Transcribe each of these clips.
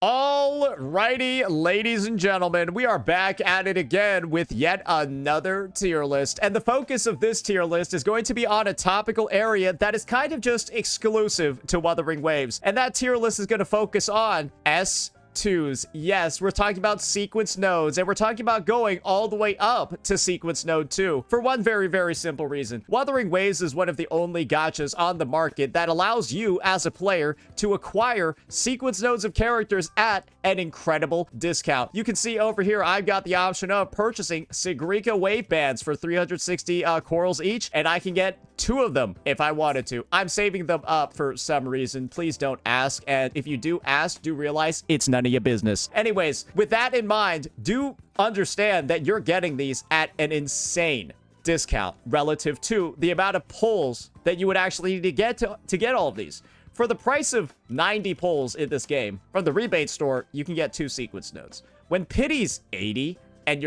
Alrighty, ladies and gentlemen, we are back at it again with yet another tier list. And the focus of this tier list is going to be on a topical area that is kind of just exclusive to Wuthering Waves. And that tier list is going to focus on S2s. Yes, we're talking about sequence nodes, and we're talking about going all the way up to sequence node 2 for one very, very simple reason. Wuthering Waves is one of the only gachas on the market that allows you as a player to acquire sequence nodes of characters at an incredible discount. You can see over here, I've got the option of purchasing Sigrika wave bands for 360 corals each, and I can get 2 of them if I wanted to. I'm saving them up for some reason. Please don't ask, and if you do ask, do realize it's none of your business. Anyways, with that in mind, do understand that you're getting these at an insane discount relative to the amount of pulls that you would actually need to get all of these. For the price of 90 pulls in this game, from the rebate store, you can get 2 sequence nodes. When pity's 80, and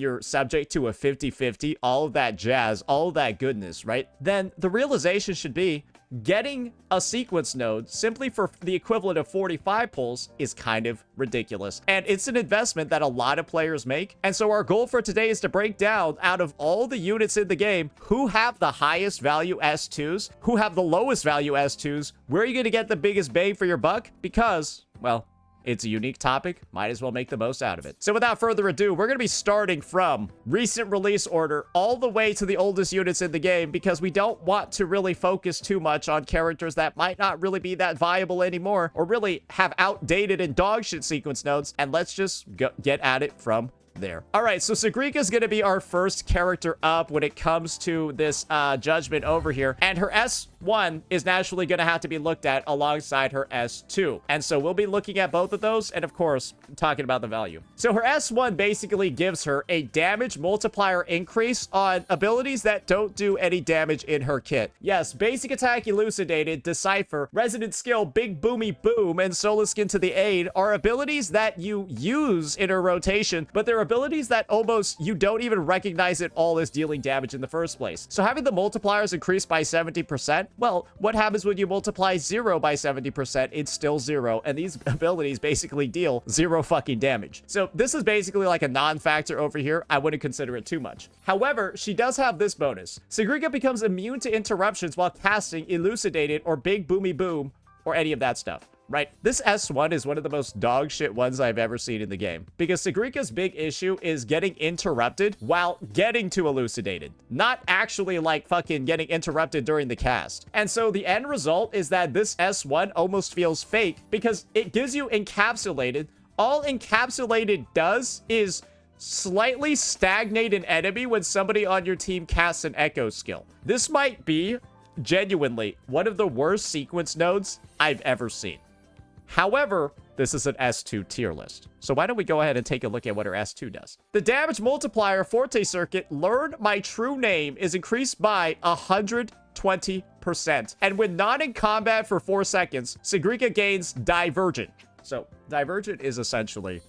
you're subject to a 50-50, all of that jazz, all of that goodness, right? Then the realization should be getting a sequence node simply for the equivalent of 45 pulls is kind of ridiculous. And it's an investment that a lot of players make. And so our goal for today is to break down, out of all the units in the game, who have the highest value S2s, who have the lowest value S2s, where are you going to get the biggest bang for your buck? Because, well, it's a unique topic. Might as well make the most out of it. So without further ado, we're going to be starting from recent release order all the way to the oldest units in the game, because we don't want to really focus too much on characters that might not really be that viable anymore, or really have outdated and dogshit sequence nodes. And let's just get at it from there. All right, so Sigrika is going to be our first character up when it comes to this judgment over here, and her S1 is naturally going to have to be looked at alongside her S2, and so we'll be looking at both of those, and of course talking about the value. So her S1 basically gives her a damage multiplier increase on abilities that don't do any damage in her kit. Yes, basic attack elucidated, decipher, resonant skill, big boomy boom, and solar skin to the aid are abilities that you use in her rotation, but they're abilities that almost you don't even recognize it all as dealing damage in the first place. So having the multipliers increased by 70%, well, what happens when you multiply 0 by 70%? It's still 0, and these abilities basically deal 0 fucking damage. So this is basically like a non-factor over here. I wouldn't consider it too much. However, she does have this bonus. Sigrika becomes immune to interruptions while casting Elucidated or Big Boomy Boom or any of that stuff. Right? This S1 is one of the most dog shit ones I've ever seen in the game, because Sigrika's big issue is getting interrupted while getting to Elucidated, not actually like fucking getting interrupted during the cast. And so the end result is that this S1 almost feels fake because it gives you Encapsulated. All Encapsulated does is slightly stagnate an enemy when somebody on your team casts an echo skill. This might be genuinely one of the worst sequence nodes I've ever seen. However, this is an S2 tier list. So why don't we go ahead and take a look at what her S2 does. The damage multiplier Forte Circuit, Learn My True Name, is increased by 120%. And when not in combat for 4 seconds, Sigrika gains Divergent. So Divergent is essentially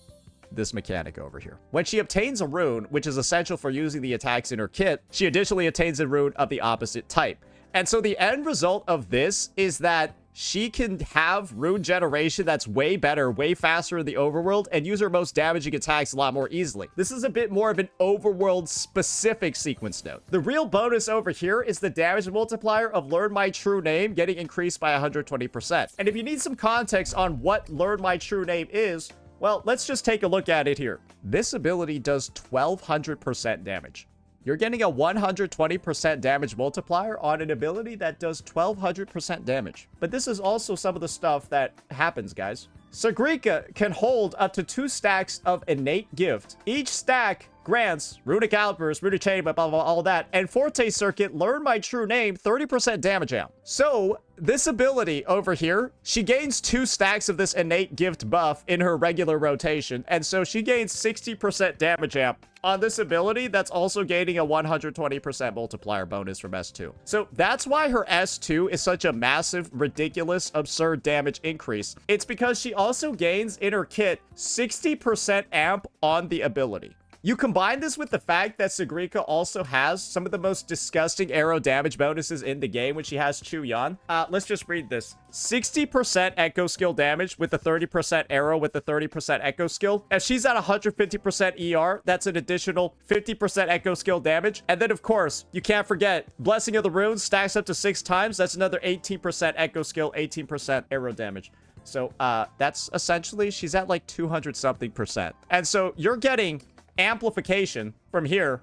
this mechanic over here. When she obtains a rune, which is essential for using the attacks in her kit, she additionally obtains a rune of the opposite type. And so the end result of this is that she can have rune generation that's way better, way faster in the overworld, and use her most damaging attacks a lot more easily. This is a bit more of an overworld specific sequence node. The real bonus over here is the damage multiplier of Learn My True Name getting increased by 120%. And if you need some context on what Learn My True Name is, well, let's just take a look at it here. This ability does 1200% damage. You're getting a 120% damage multiplier on an ability that does 1200% damage. But this is also some of the stuff that happens, guys. Sigrika can hold up to 2 stacks of Innate Gift. Each stack grants Runic Outburst, Runic Chain, blah, blah, blah, all that. And Forte Circuit, Learn My True Name, 30% damage amp. So this ability over here, she gains 2 stacks of this Innate Gift buff in her regular rotation. And so she gains 60% damage amp on this ability that's also gaining a 120% multiplier bonus from S2. So that's why her S2 is such a massive, ridiculous, absurd damage increase. It's because she also gains in her kit 60% amp on the ability. You combine this with the fact that Sigrika also has some of the most disgusting arrow damage bonuses in the game when she has Quiyuan. Let's just read this. 60% echo skill damage with the 30% arrow with the 30% echo skill. If she's at 150% ER, that's an additional 50% echo skill damage. And then, of course, you can't forget, Blessing of the Runes stacks up to 6 times. That's another 18% echo skill, 18% arrow damage. So, that's essentially, she's at like 200 something percent. And so you're getting amplification from here.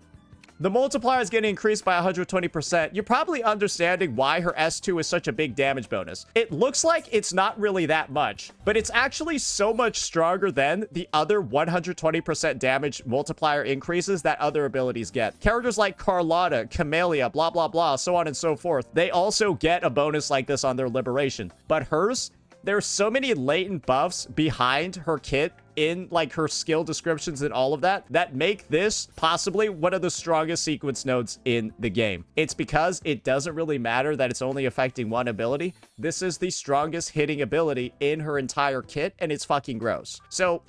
The multiplier is getting increased by 120%. You're probably understanding why her S2 is such a big damage bonus. It looks like it's not really that much, but it's actually so much stronger than the other 120% damage multiplier increases that other abilities get. Characters like Carlotta, Camellya, blah, blah, blah, so on and so forth. They also get a bonus like this on their liberation. But hers, there's so many latent buffs behind her kit in like her skill descriptions and all of that make this possibly one of the strongest sequence nodes in the game. It's because it doesn't really matter that it's only affecting one ability. This is the strongest hitting ability in her entire kit, and it's fucking gross. So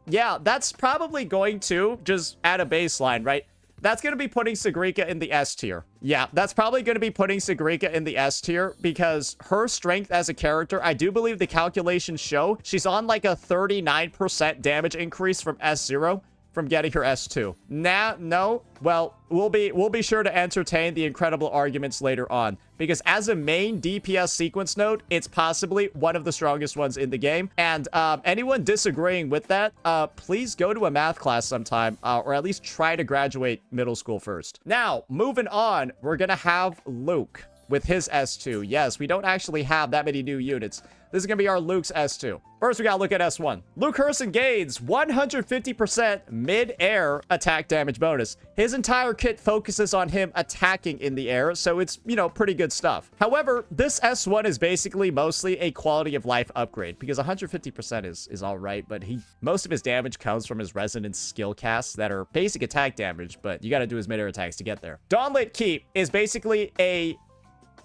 yeah, that's probably going to just add a baseline, right? That's going to be putting Sigrika in the S tier. Yeah, that's probably going to be putting Sigrika in the S tier because her strength as a character, I do believe the calculations show she's on like a 39% damage increase from S0 from getting her S2. Nah, no. Well, we'll be sure to entertain the incredible arguments later on because as a main DPS sequence node, it's possibly one of the strongest ones in the game. And anyone disagreeing with that, please go to a math class sometime or at least try to graduate middle school first. Now, moving on, we're gonna have Luuk with his S2. Yes, we don't actually have that many new units. This is going to be our Luke's S2. First, we got to look at S1. Luuk Herson gains 150% mid-air attack damage bonus. His entire kit focuses on him attacking in the air, so it's, you know, pretty good stuff. However, this S1 is basically mostly a quality of life upgrade because 150% is all right, but most of his damage comes from his resonance skill casts that are basic attack damage, but you got to do his mid-air attacks to get there. Dawnlit Keep is basically a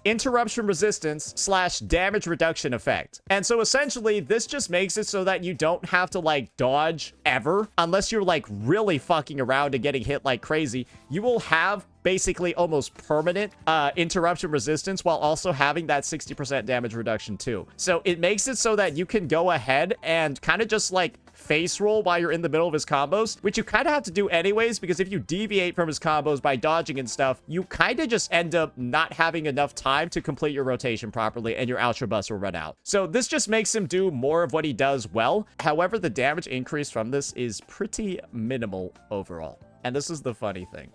interruption resistance / damage reduction effect. And so essentially this just makes it so that you don't have to like dodge ever unless you're like really fucking around and getting hit like crazy. You will have basically almost permanent interruption resistance while also having that 60% damage reduction too. So it makes it so that you can go ahead and kind of just like face roll while you're in the middle of his combos, which you kind of have to do anyways, because if you deviate from his combos by dodging and stuff, you kind of just end up not having enough time to complete your rotation properly and your Ultra Bust will run out. So this just makes him do more of what he does well. However, the damage increase from this is pretty minimal overall. And this is the funny thing.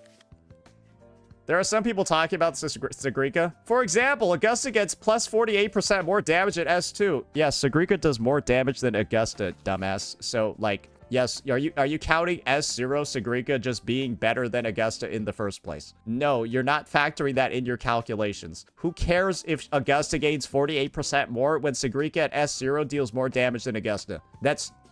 There are some people talking about Sigrika. For example, Augusta gets plus 48% more damage at S2. Yes, Sigrika does more damage than Augusta, dumbass. So, like, yes, are you counting S0 Sigrika just being better than Augusta in the first place? No, you're not factoring that in your calculations. Who cares if Augusta gains 48% more when Sigrika at S0 deals more damage than Augusta?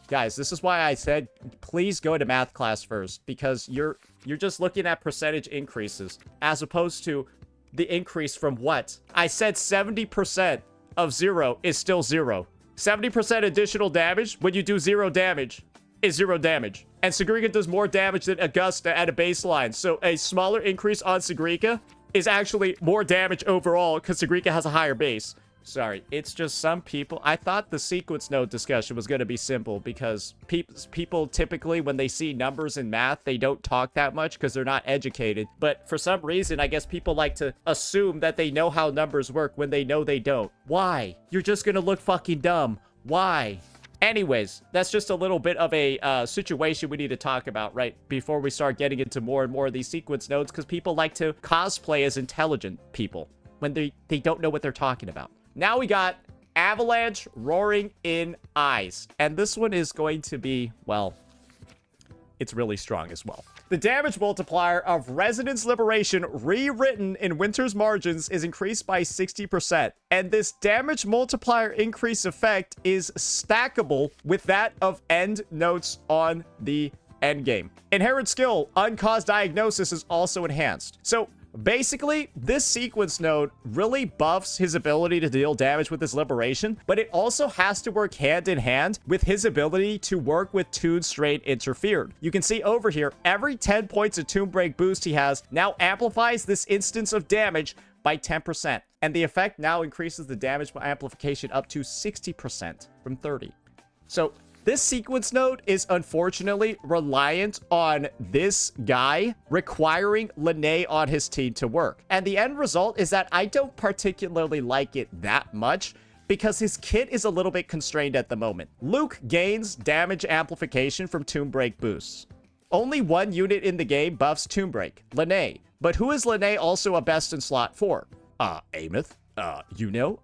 Guys, this is why I said, please go to math class first, because you're just looking at percentage increases, as opposed to the increase from what? I said 70% of 0 is still 0. 70% additional damage when you do 0 damage is 0 damage. And Sigrika does more damage than Augusta at a baseline. So a smaller increase on Sigrika is actually more damage overall because Sigrika has a higher base. Sorry, it's just some people. I thought the sequence node discussion was going to be simple because people typically, when they see numbers in math, they don't talk that much because they're not educated. But for some reason, I guess people like to assume that they know how numbers work when they know they don't. Why? You're just going to look fucking dumb. Why? Anyways, that's just a little bit of a situation we need to talk about, right? Before we start getting into more and more of these sequence nodes, because people like to cosplay as intelligent people when they don't know what they're talking about. Now we got Avalanche Roaring in Eyes. And this one is going to be, well, it's really strong as well. The damage multiplier of Resonance Liberation rewritten in Winter's Margins is increased by 60%. And this damage multiplier increase effect is stackable with that of end notes on the endgame. Inherent skill, Uncaused Diagnosis, is also enhanced. So Basically, this sequence node really buffs his ability to deal damage with his liberation, but it also has to work hand in hand with his ability to work with Tune Strain Interfered. You can see over here, every 10 points of Tune Break boost he has now amplifies this instance of damage by 10%. And the effect now increases the damage amplification up to 60% from 30. So this sequence node is unfortunately reliant on this guy requiring Lynae on his team to work. And the end result is that I don't particularly like it that much because his kit is a little bit constrained at the moment. Luuk gains damage amplification from Tune Break boosts. Only one unit in the game buffs Tune Break, Lynae. But who is Lynae also a best in slot for? Aemeath, Iuno,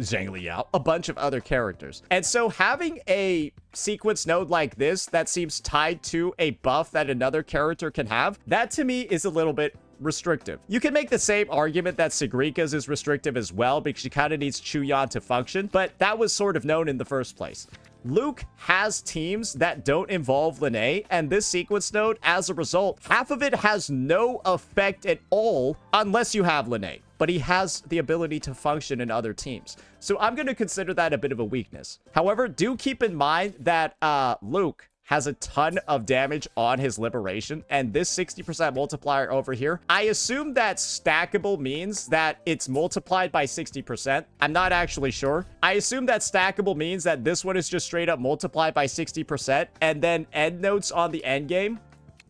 Changli, a bunch of other characters. And so having a sequence node like this that seems tied to a buff that another character can have, that to me is a little bit restrictive. You can make the same argument that Sigrika's is restrictive as well because she kind of needs Quiyuan to function, but that was sort of known in the first place. Luuk has teams that don't involve Lynae, and this sequence node, as a result, half of it has no effect at all unless you have Lynae. But he has the ability to function in other teams. So I'm going to consider that a bit of a weakness. However, do keep in mind that Luuk has a ton of damage on his liberation, and this 60% multiplier over here, I assume that stackable means that it's multiplied by 60%. I'm not actually sure. I assume that stackable means that this one is just straight up multiplied by 60%, and then end notes on the end game,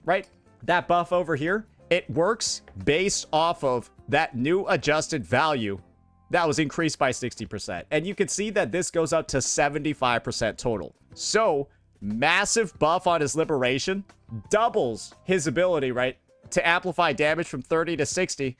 right? That buff over here, it works based off of that new adjusted value that was increased by 60%. And you can see that this goes up to 75% total. So massive buff on his liberation doubles his ability, right, to amplify damage from 30 to 60.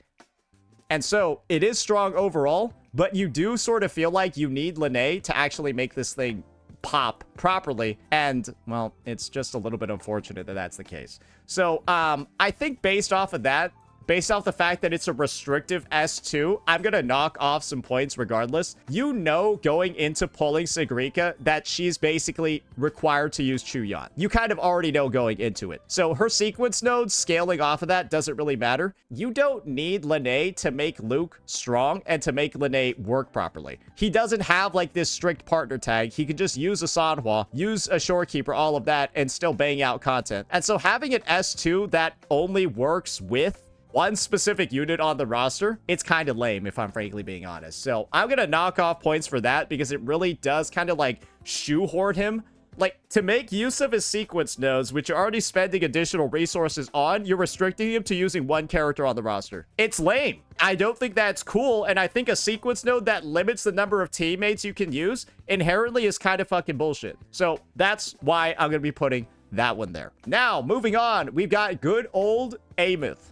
And so it is strong overall, but you do sort of feel like you need Lynae to actually make this thing pop properly. And well, it's just a little bit unfortunate that that's the case. So I think based off of that, based off the fact that it's a restrictive S2, I'm going to knock off some points regardless. You know, going into pulling Sigrika that she's basically required to use Quiyuan. You kind of already know going into it. So her sequence nodes scaling off of that doesn't really matter. You don't need Lynae to make Luuk strong and to make Lynae work properly. He doesn't have like this strict partner tag. He could just use a Sanhua, use a Shorekeeper, all of that, and still bang out content. And so having an S2 that only works with one specific unit on the roster, it's kind of lame if I'm frankly being honest. So I'm gonna knock off points for that because it really does kind of like shoehorn him. Like, to make use of his sequence nodes, which you're already spending additional resources on, you're restricting him to using one character on the roster. It's lame. I don't think that's cool, and I think a sequence node that limits the number of teammates you can use inherently is kind of fucking bullshit. So that's why I'm gonna be putting that one there. Now, moving on, we've got good old Aemeath.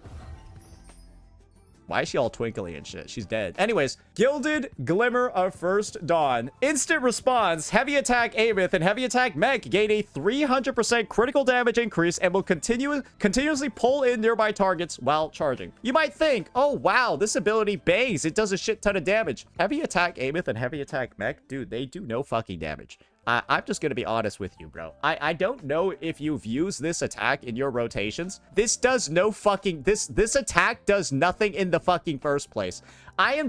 Why is she all twinkly and shit? She's dead. Anyways, Gilded Glimmer of First Dawn. Instant response. Heavy attack Aemeath and heavy attack Mech gain a 300% critical damage increase and will continuously pull in nearby targets while charging. You might think, oh wow, this ability bangs. It does a shit ton of damage. Heavy attack Aemeath and heavy attack Mech, dude, they do no fucking damage. I'm just gonna be honest with you, bro. I don't know if you've used this attack in your rotations. This does no fucking... This attack does nothing in the fucking first place. I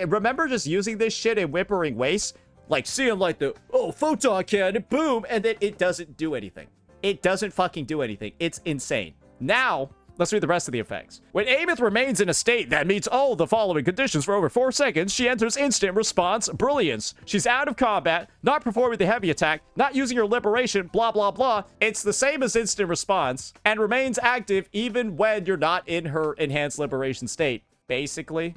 remember just using this shit in Whimpering Waste. Like, seeing like the, oh, photon cannon, boom, and then it doesn't do anything. It doesn't fucking do anything. It's insane. Now, let's read the rest of the effects. When Aemeath remains in a state that meets all the following conditions for over 4 seconds, she enters instant response brilliance. She's out of combat, not performing the heavy attack, not using her liberation, blah, blah, blah. It's the same as instant response and remains active even when you're not in her enhanced liberation state. Basically,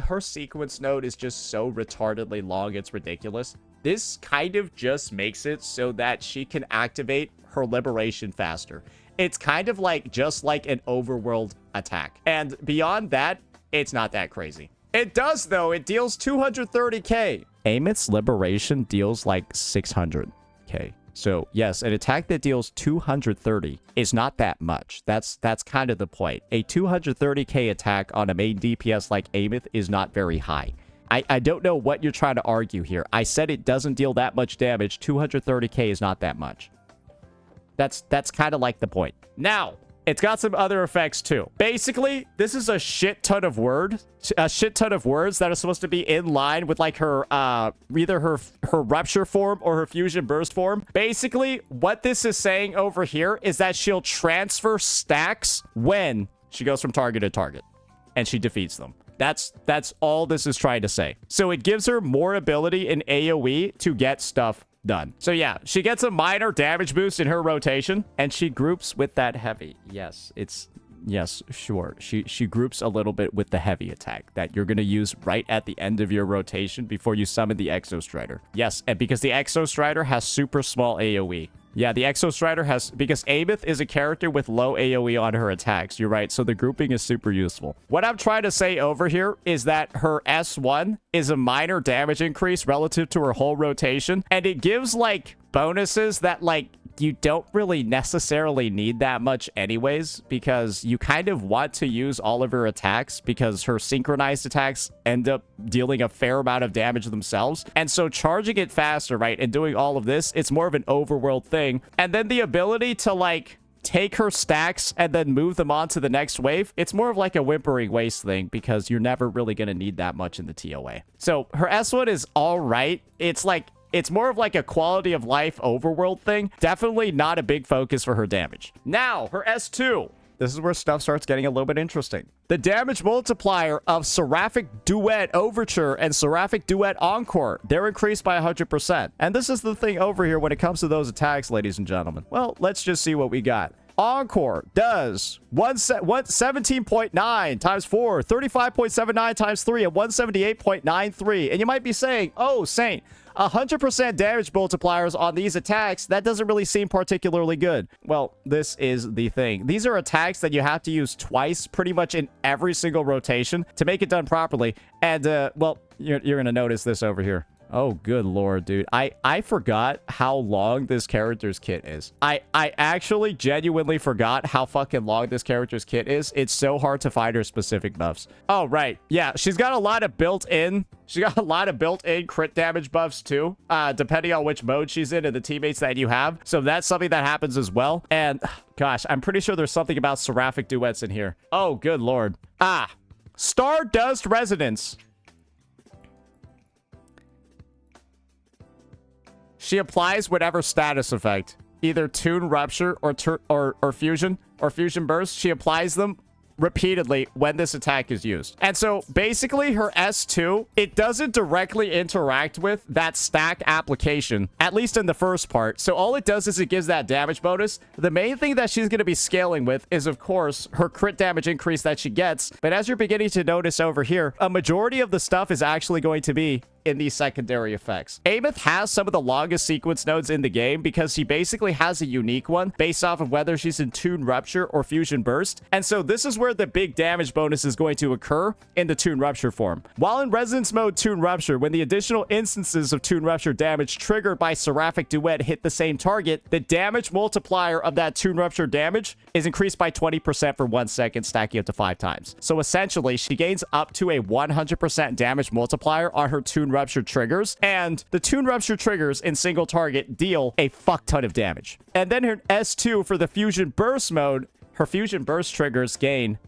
her sequence node is just so retardedly long, it's ridiculous. This kind of just makes it so that she can activate her liberation faster. It's kind of like just like an overworld attack. And beyond that, it's not that crazy. It does, though. It deals 230k. Aemeath's liberation deals like 600k. So yes, an attack that deals 230 is not that much. That's kind of the point. A 230k attack on a main DPS like Aemeath is not very high. I don't know what you're trying to argue here. I said it doesn't deal that much damage. 230k is not that much. That's kind of like the point. Now, It's got some other effects too. Basically, this is a shit ton of words that are supposed to be in line with like her either her rupture form or her fusion burst form. Basically, what this is saying over here is that she'll transfer stacks when she goes from target to target and she defeats them. That's all this is trying to say. So it gives her more ability in AoE to get stuff done. So yeah, she gets a minor damage boost in her rotation, and she groups with that heavy. Yes, sure. She groups a little bit with the heavy attack that you're going to use right at the end of your rotation before you summon the Exostrider. Yes, and because the Exostrider has super small AoE. Yeah, the Exostrider has... Because Aemeath is a character with low AoE on her attacks. You're right, so the grouping is super useful. What I'm trying to say over here is that her S1 is a minor damage increase relative to her whole rotation. And it gives, like, bonuses that, like, you don't really necessarily need that much anyways, because you kind of want to use all of her attacks because her synchronized attacks end up dealing a fair amount of damage themselves. And so charging it faster, right, and doing all of this, it's more of an overworld thing. And then the ability to, like, take her stacks and then move them on to the next wave, it's more of like a whimpering waste thing because you're never really going to need that much in the TOA. So her S1 is all right. It's like... It's more of like a quality of life overworld thing. Definitely not a big focus for her damage. Now, her S2. This is where stuff starts getting a little bit interesting. The damage multiplier of Seraphic Duet Overture and Seraphic Duet Encore, they're increased by 100%. And this is the thing over here when it comes to those attacks, ladies and gentlemen. Well, let's just see what we got. Encore does 17.9 times 4, 35.79 times 3, and 178.93. And you might be saying, oh, Saint, 100% damage multipliers on these attacks, that doesn't really seem particularly good. Well, this is the thing. These are attacks that you have to use twice pretty much in every single rotation to make it done properly. And, well, you're going to notice this over here. Oh, good lord, dude. I forgot how long this character's kit is. I actually genuinely forgot how fucking long this character's kit is. It's so hard to find her specific buffs. Oh, right. Yeah, she's got a lot of built-in crit damage buffs too, depending on which mode she's in and the teammates that you have. So that's something that happens as well. And gosh, I'm pretty sure there's something about Seraphic Duets in here. Oh, good lord. Stardust Resonance. She applies whatever status effect, either Tune Rupture or Fusion Burst. She applies them repeatedly when this attack is used. And so basically her S2, it doesn't directly interact with that stack application, at least in the first part. So all it does is it gives that damage bonus. The main thing that she's going to be scaling with is, of course, her crit damage increase that she gets. But as you're beginning to notice over here, a majority of the stuff is actually going to be in these secondary effects. Aemeath has some of the longest sequence nodes in the game because she basically has a unique one based off of whether she's in Tune Rupture or Fusion Burst. And so this is where the big damage bonus is going to occur in the Tune Rupture form. While in Resonance mode Tune Rupture, when the additional instances of Tune Rupture damage triggered by Seraphic Duet hit the same target, the damage multiplier of that Tune Rupture damage is increased by 20% for 1 second, stacking up to 5 times. So essentially, she gains up to a 100% damage multiplier on her Tune Rupture triggers, and the Tune Rupture triggers in single target deal a fuck ton of damage. And then her S2 for the Fusion Burst mode, her Fusion Burst triggers gain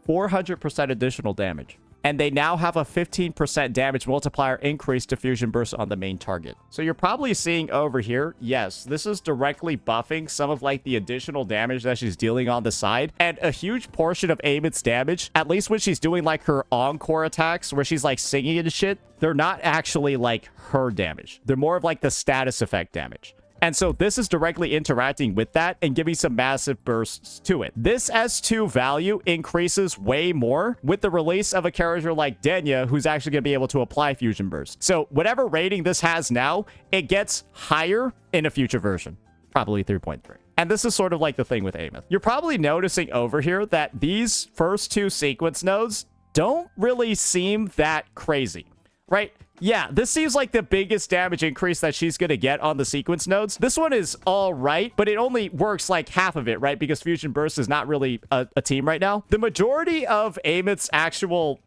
400% additional damage. And they now have a 15% damage multiplier increase to Fusion Burst on the main target. So you're probably seeing over here, yes, this is directly buffing some of like the additional damage that she's dealing on the side. And a huge portion of Aemeath's damage, at least when she's doing like her encore attacks where she's like singing and shit, they're not actually like her damage. They're more of like the status effect damage. And so this is directly interacting with that and giving some massive bursts to it. This S2 value increases way more with the release of a character like Denya, who's actually going to be able to apply Fusion Burst. So whatever rating this has now, it gets higher in a future version. Probably 3.3. And this is sort of like the thing with Aemeath. You're probably noticing over here that these first two sequence nodes don't really seem that crazy, right? Yeah, this seems like the biggest damage increase that she's going to get on the sequence nodes. This one is all right, but it only works like half of it, right? Because Fusion Burst is not really a team right now. The majority of Aemeath's actual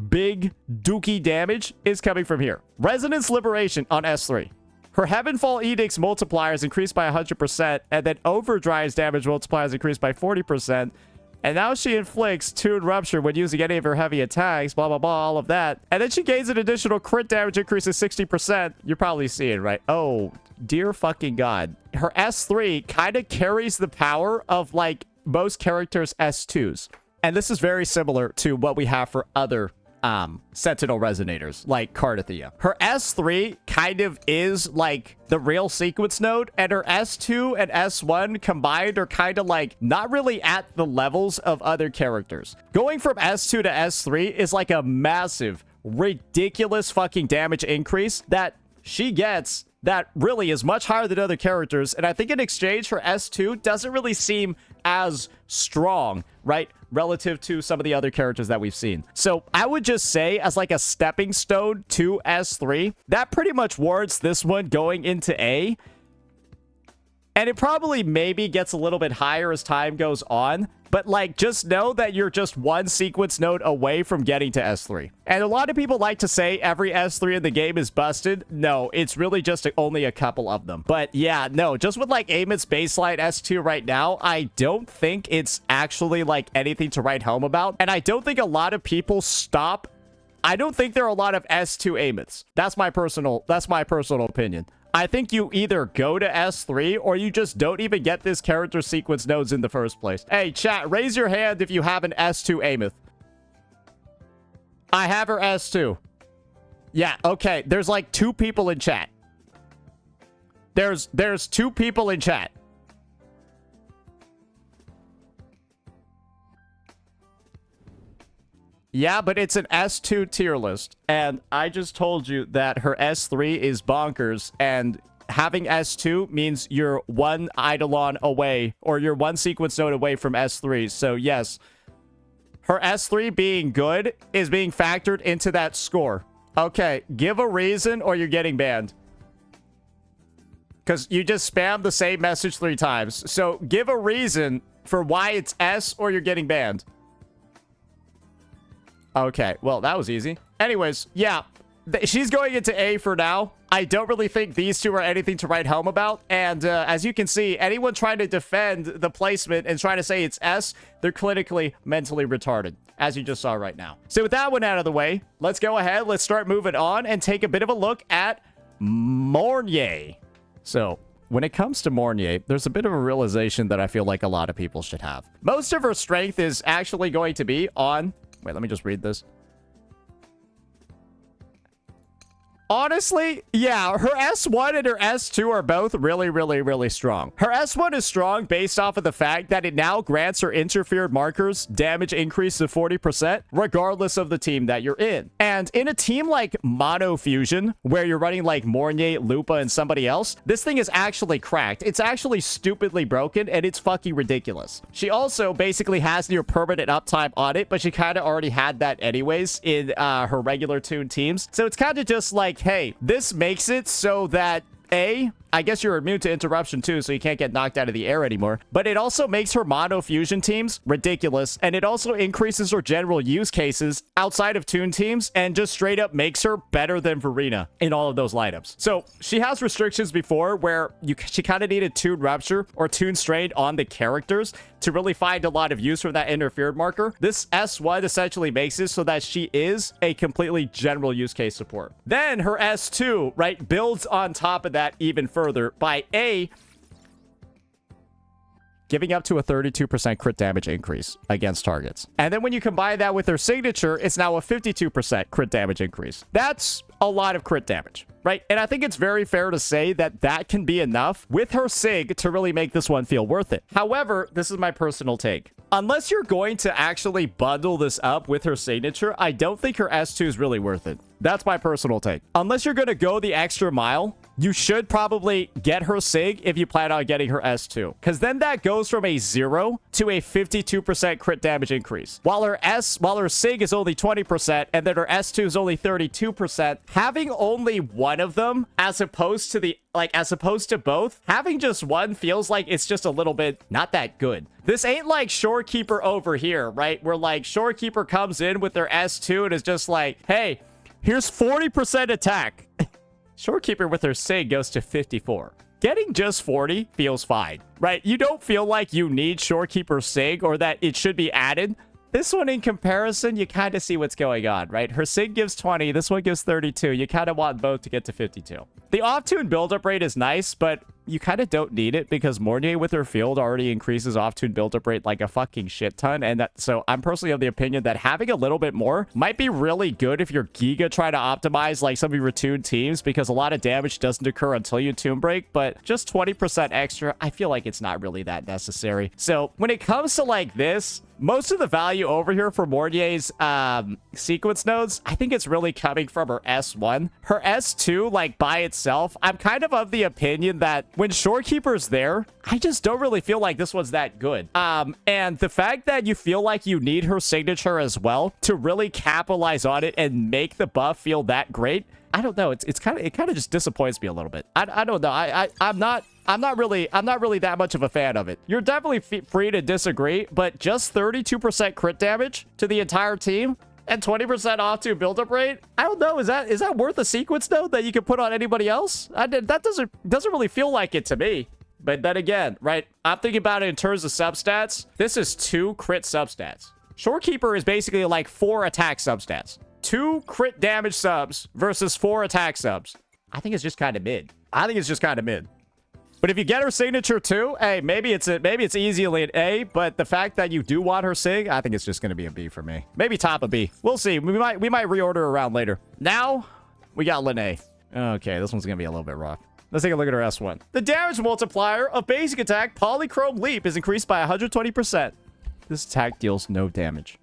big dookie damage is coming from here. Resonance Liberation on S3. Her Heavenfall Edict's multipliers increased by 100%, and then Overdrive's damage multipliers increased by 40%. And now she inflicts Tune Rupture when using any of her heavy attacks, blah, blah, blah, all of that. And then she gains an additional crit damage increase of 60%. You're probably seeing, right? Oh, dear fucking God. Her S3 kind of carries the power of, like, most characters' S2s. And this is very similar to what we have for other Sentinel Resonators, like Carte. Her S3 kind of is like the real sequence node, and her S2 and S1 combined are kind of like not really at the levels of other characters. Going from S2 to S3 is like a massive, ridiculous fucking damage increase that she gets that really is much higher than other characters, and I think in exchange her S2 doesn't really seem as strong, right, relative to some of the other characters that we've seen. So I would just say, as like a stepping stone to S3, that pretty much warrants this one going into A. And it probably maybe gets a little bit higher as time goes on. But, like, just know that you're just one sequence node away from getting to S3. And a lot of people like to say every S3 in the game is busted. No, it's really just only a couple of them. But, yeah, no, just with, like, Aemeath's baseline S2 right now, I don't think it's actually, like, anything to write home about. And I don't think a lot of people stop. I don't think there are a lot of S2 Aemeaths. That's my personal opinion. I think you either go to S3 or you just don't even get this character sequence nodes in the first place. Hey, chat, raise your hand if you have an S2 Aemeath. I have her S2. Yeah, okay. There's like 2 people in chat. There's 2 people in chat. Yeah, but it's an S2 tier list, and I just told you that her S3 is bonkers, and having S2 means you're one Eidolon away, or you're one sequence node away from S3, so yes, her S3 being good is being factored into that score. Okay, give a reason or you're getting banned. Because you just spammed the same message 3 times, so give a reason for why it's S or you're getting banned. Okay, well, that was easy. Anyways, yeah, she's going into A for now. I don't really think these two are anything to write home about. And as you can see, anyone trying to defend the placement and trying to say it's S, they're clinically mentally retarded, as you just saw right now. So with that one out of the way, let's go ahead. Let's start moving on and take a bit of a look at Mornye. So when it comes to Mornye, there's a bit of a realization that I feel like a lot of people should have. Most of her strength is actually going to be on... Wait, let me just read this. Honestly, yeah, her S1 and her S2 are both really, really, really strong. Her S1 is strong based off of the fact that it now grants her interfered markers damage increase of 40%, regardless of the team that you're in. And in a team like Mono Fusion, where you're running like Mornye, Lupa, and somebody else, this thing is actually cracked. It's actually stupidly broken, and it's fucking ridiculous. She also basically has near permanent uptime on it, but she kind of already had that anyways in her regular tuned teams. So it's kind of just like, hey, this makes it so that A, I guess you're immune to interruption too, so you can't get knocked out of the air anymore. But it also makes her mono fusion teams ridiculous, and it also increases her general use cases outside of tune teams, and just straight up makes her better than Verena in all of those lineups. So she has restrictions before where she kind of needed tune rupture or tune strain on the characters to really find a lot of use from that interfered marker. This S1 essentially makes it so that she is a completely general use case support. Then her S2, right, builds on top of that even further by A, giving up to a 32% crit damage increase against targets. And then when you combine that with her signature, it's now a 52% crit damage increase. That's a lot of crit damage, right? And I think it's very fair to say that that can be enough with her sig to really make this one feel worth it. However, this is my personal take. Unless you're going to actually bundle this up with her signature, I don't think her S2 is really worth it. That's my personal take. Unless you're going to go the extra mile, you should probably get her sig if you plan on getting her S2. Because then that goes from a 0 to a 52% crit damage increase. While her sig is only 20% and then her S2 is only 32%, having only one of them as opposed to both, having just one feels like it's just a little bit not that good. This ain't like Shorekeeper over here, right? Where like Shorekeeper comes in with their S2 and is just like, hey, here's 40% attack. Shorekeeper with her Sig goes to 54. Getting just 40 feels fine, right? You don't feel like you need Shorekeeper Sig or that it should be added. This one, in comparison, you kind of see what's going on, right? Her Sig gives 20. This one gives 32. You kind of want both to get to 52. The off-tune build-up rate is nice, but you kind of don't need it because Mornye with her field already increases off-tune build-up rate like a fucking shit ton. And so I'm personally of the opinion that having a little bit more might be really good if you're Giga trying to optimize like some of your tuned teams, because a lot of damage doesn't occur until you tune break, but just 20% extra, I feel like it's not really that necessary. So when it comes to like this, most of the value over here for Mornye's sequence nodes, I think it's really coming from her S1. Her S2, like by itself, I'm kind of the opinion that when Shorekeeper's there, I just don't really feel like this one's that good. And the fact that you feel like you need her signature as well to really capitalize on it and make the buff feel that great, I don't know. It kind of just disappoints me a little bit. I don't know. I'm not really that much of a fan of it. You're definitely free to disagree, but just 32% crit damage to the entire team and 20% off to build-up rate. I don't know. Is that worth a sequence node that you can put on anybody else? That doesn't really feel like it to me. But then again, right? I'm thinking about it in terms of substats. This is 2 crit substats. Shorekeeper is basically like 4 attack substats. 2 crit damage subs versus 4 attack subs. I think it's just kind of mid. But if you get her signature too, hey, maybe it's easily an A, but the fact that you do want her sig, I think it's just going to be a B for me. Maybe top of B. We'll see. We might reorder around later. Now, we got Lynae. Okay, this one's going to be a little bit rough. Let's take a look at her S1. The damage multiplier of basic attack Polychrome Leap is increased by 120%. This attack deals no damage.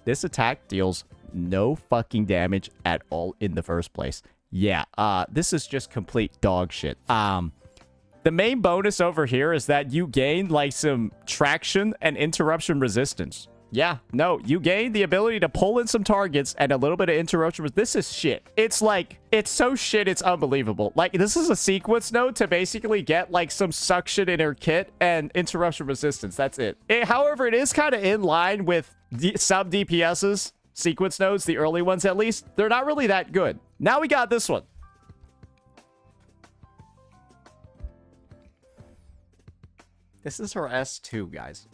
This attack deals no fucking damage at all in the first place. Yeah, this is just complete dog shit. The main bonus over here is that you gain like some traction and interruption resistance. Yeah, no, you gain the ability to pull in some targets and a little bit of interruption. This is shit. It's like, it's so shit, it's unbelievable. Like, this is a sequence node to basically get like some suction in her kit and interruption resistance. That's it. However, it is kind of in line with some DPS's sequence nodes, the early ones at least. They're not really that good. Now we got this one. This is her S2, guys.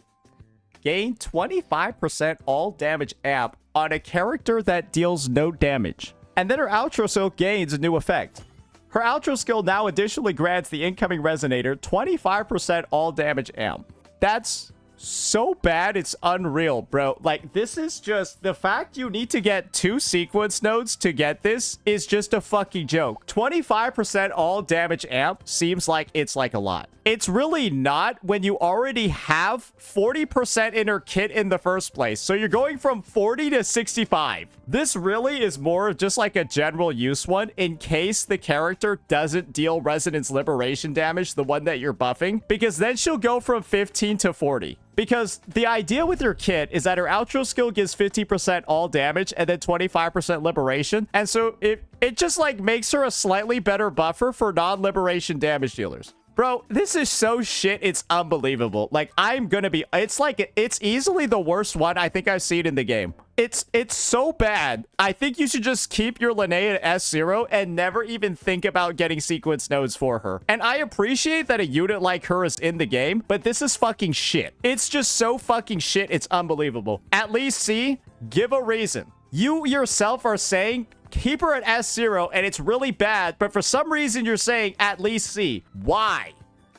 Gain 25% all damage amp on a character that deals no damage. And then her outro skill gains a new effect. Her outro skill now additionally grants the incoming resonator 25% all damage amp. That's so bad, it's unreal, bro. Like, this is just the fact you need to get 2 sequence nodes to get this is just a fucking joke. 25% all damage amp seems like it's like a lot. It's really not when you already have 40% in her kit in the first place. So you're going from 40 to 65. This really is more of just like a general use one in case the character doesn't deal resonance liberation damage, the one that you're buffing, because then she'll go from 15 to 40. Because the idea with her kit is that her outro skill gives 50% all damage and then 25% liberation. And so it just like makes her a slightly better buffer for non-liberation damage dealers. Bro, this is so shit, it's unbelievable. Like, I'm gonna be... It's easily the worst one I think I've seen in the game. It's so bad. I think you should just keep your Lynae at S0 and never even think about getting sequence nodes for her. And I appreciate that a unit like her is in the game, but this is fucking shit. It's just so fucking shit, it's unbelievable. At least, see, give a reason. You yourself are saying... keep her at S0 and it's really bad, but for some reason you're saying at least C. Why?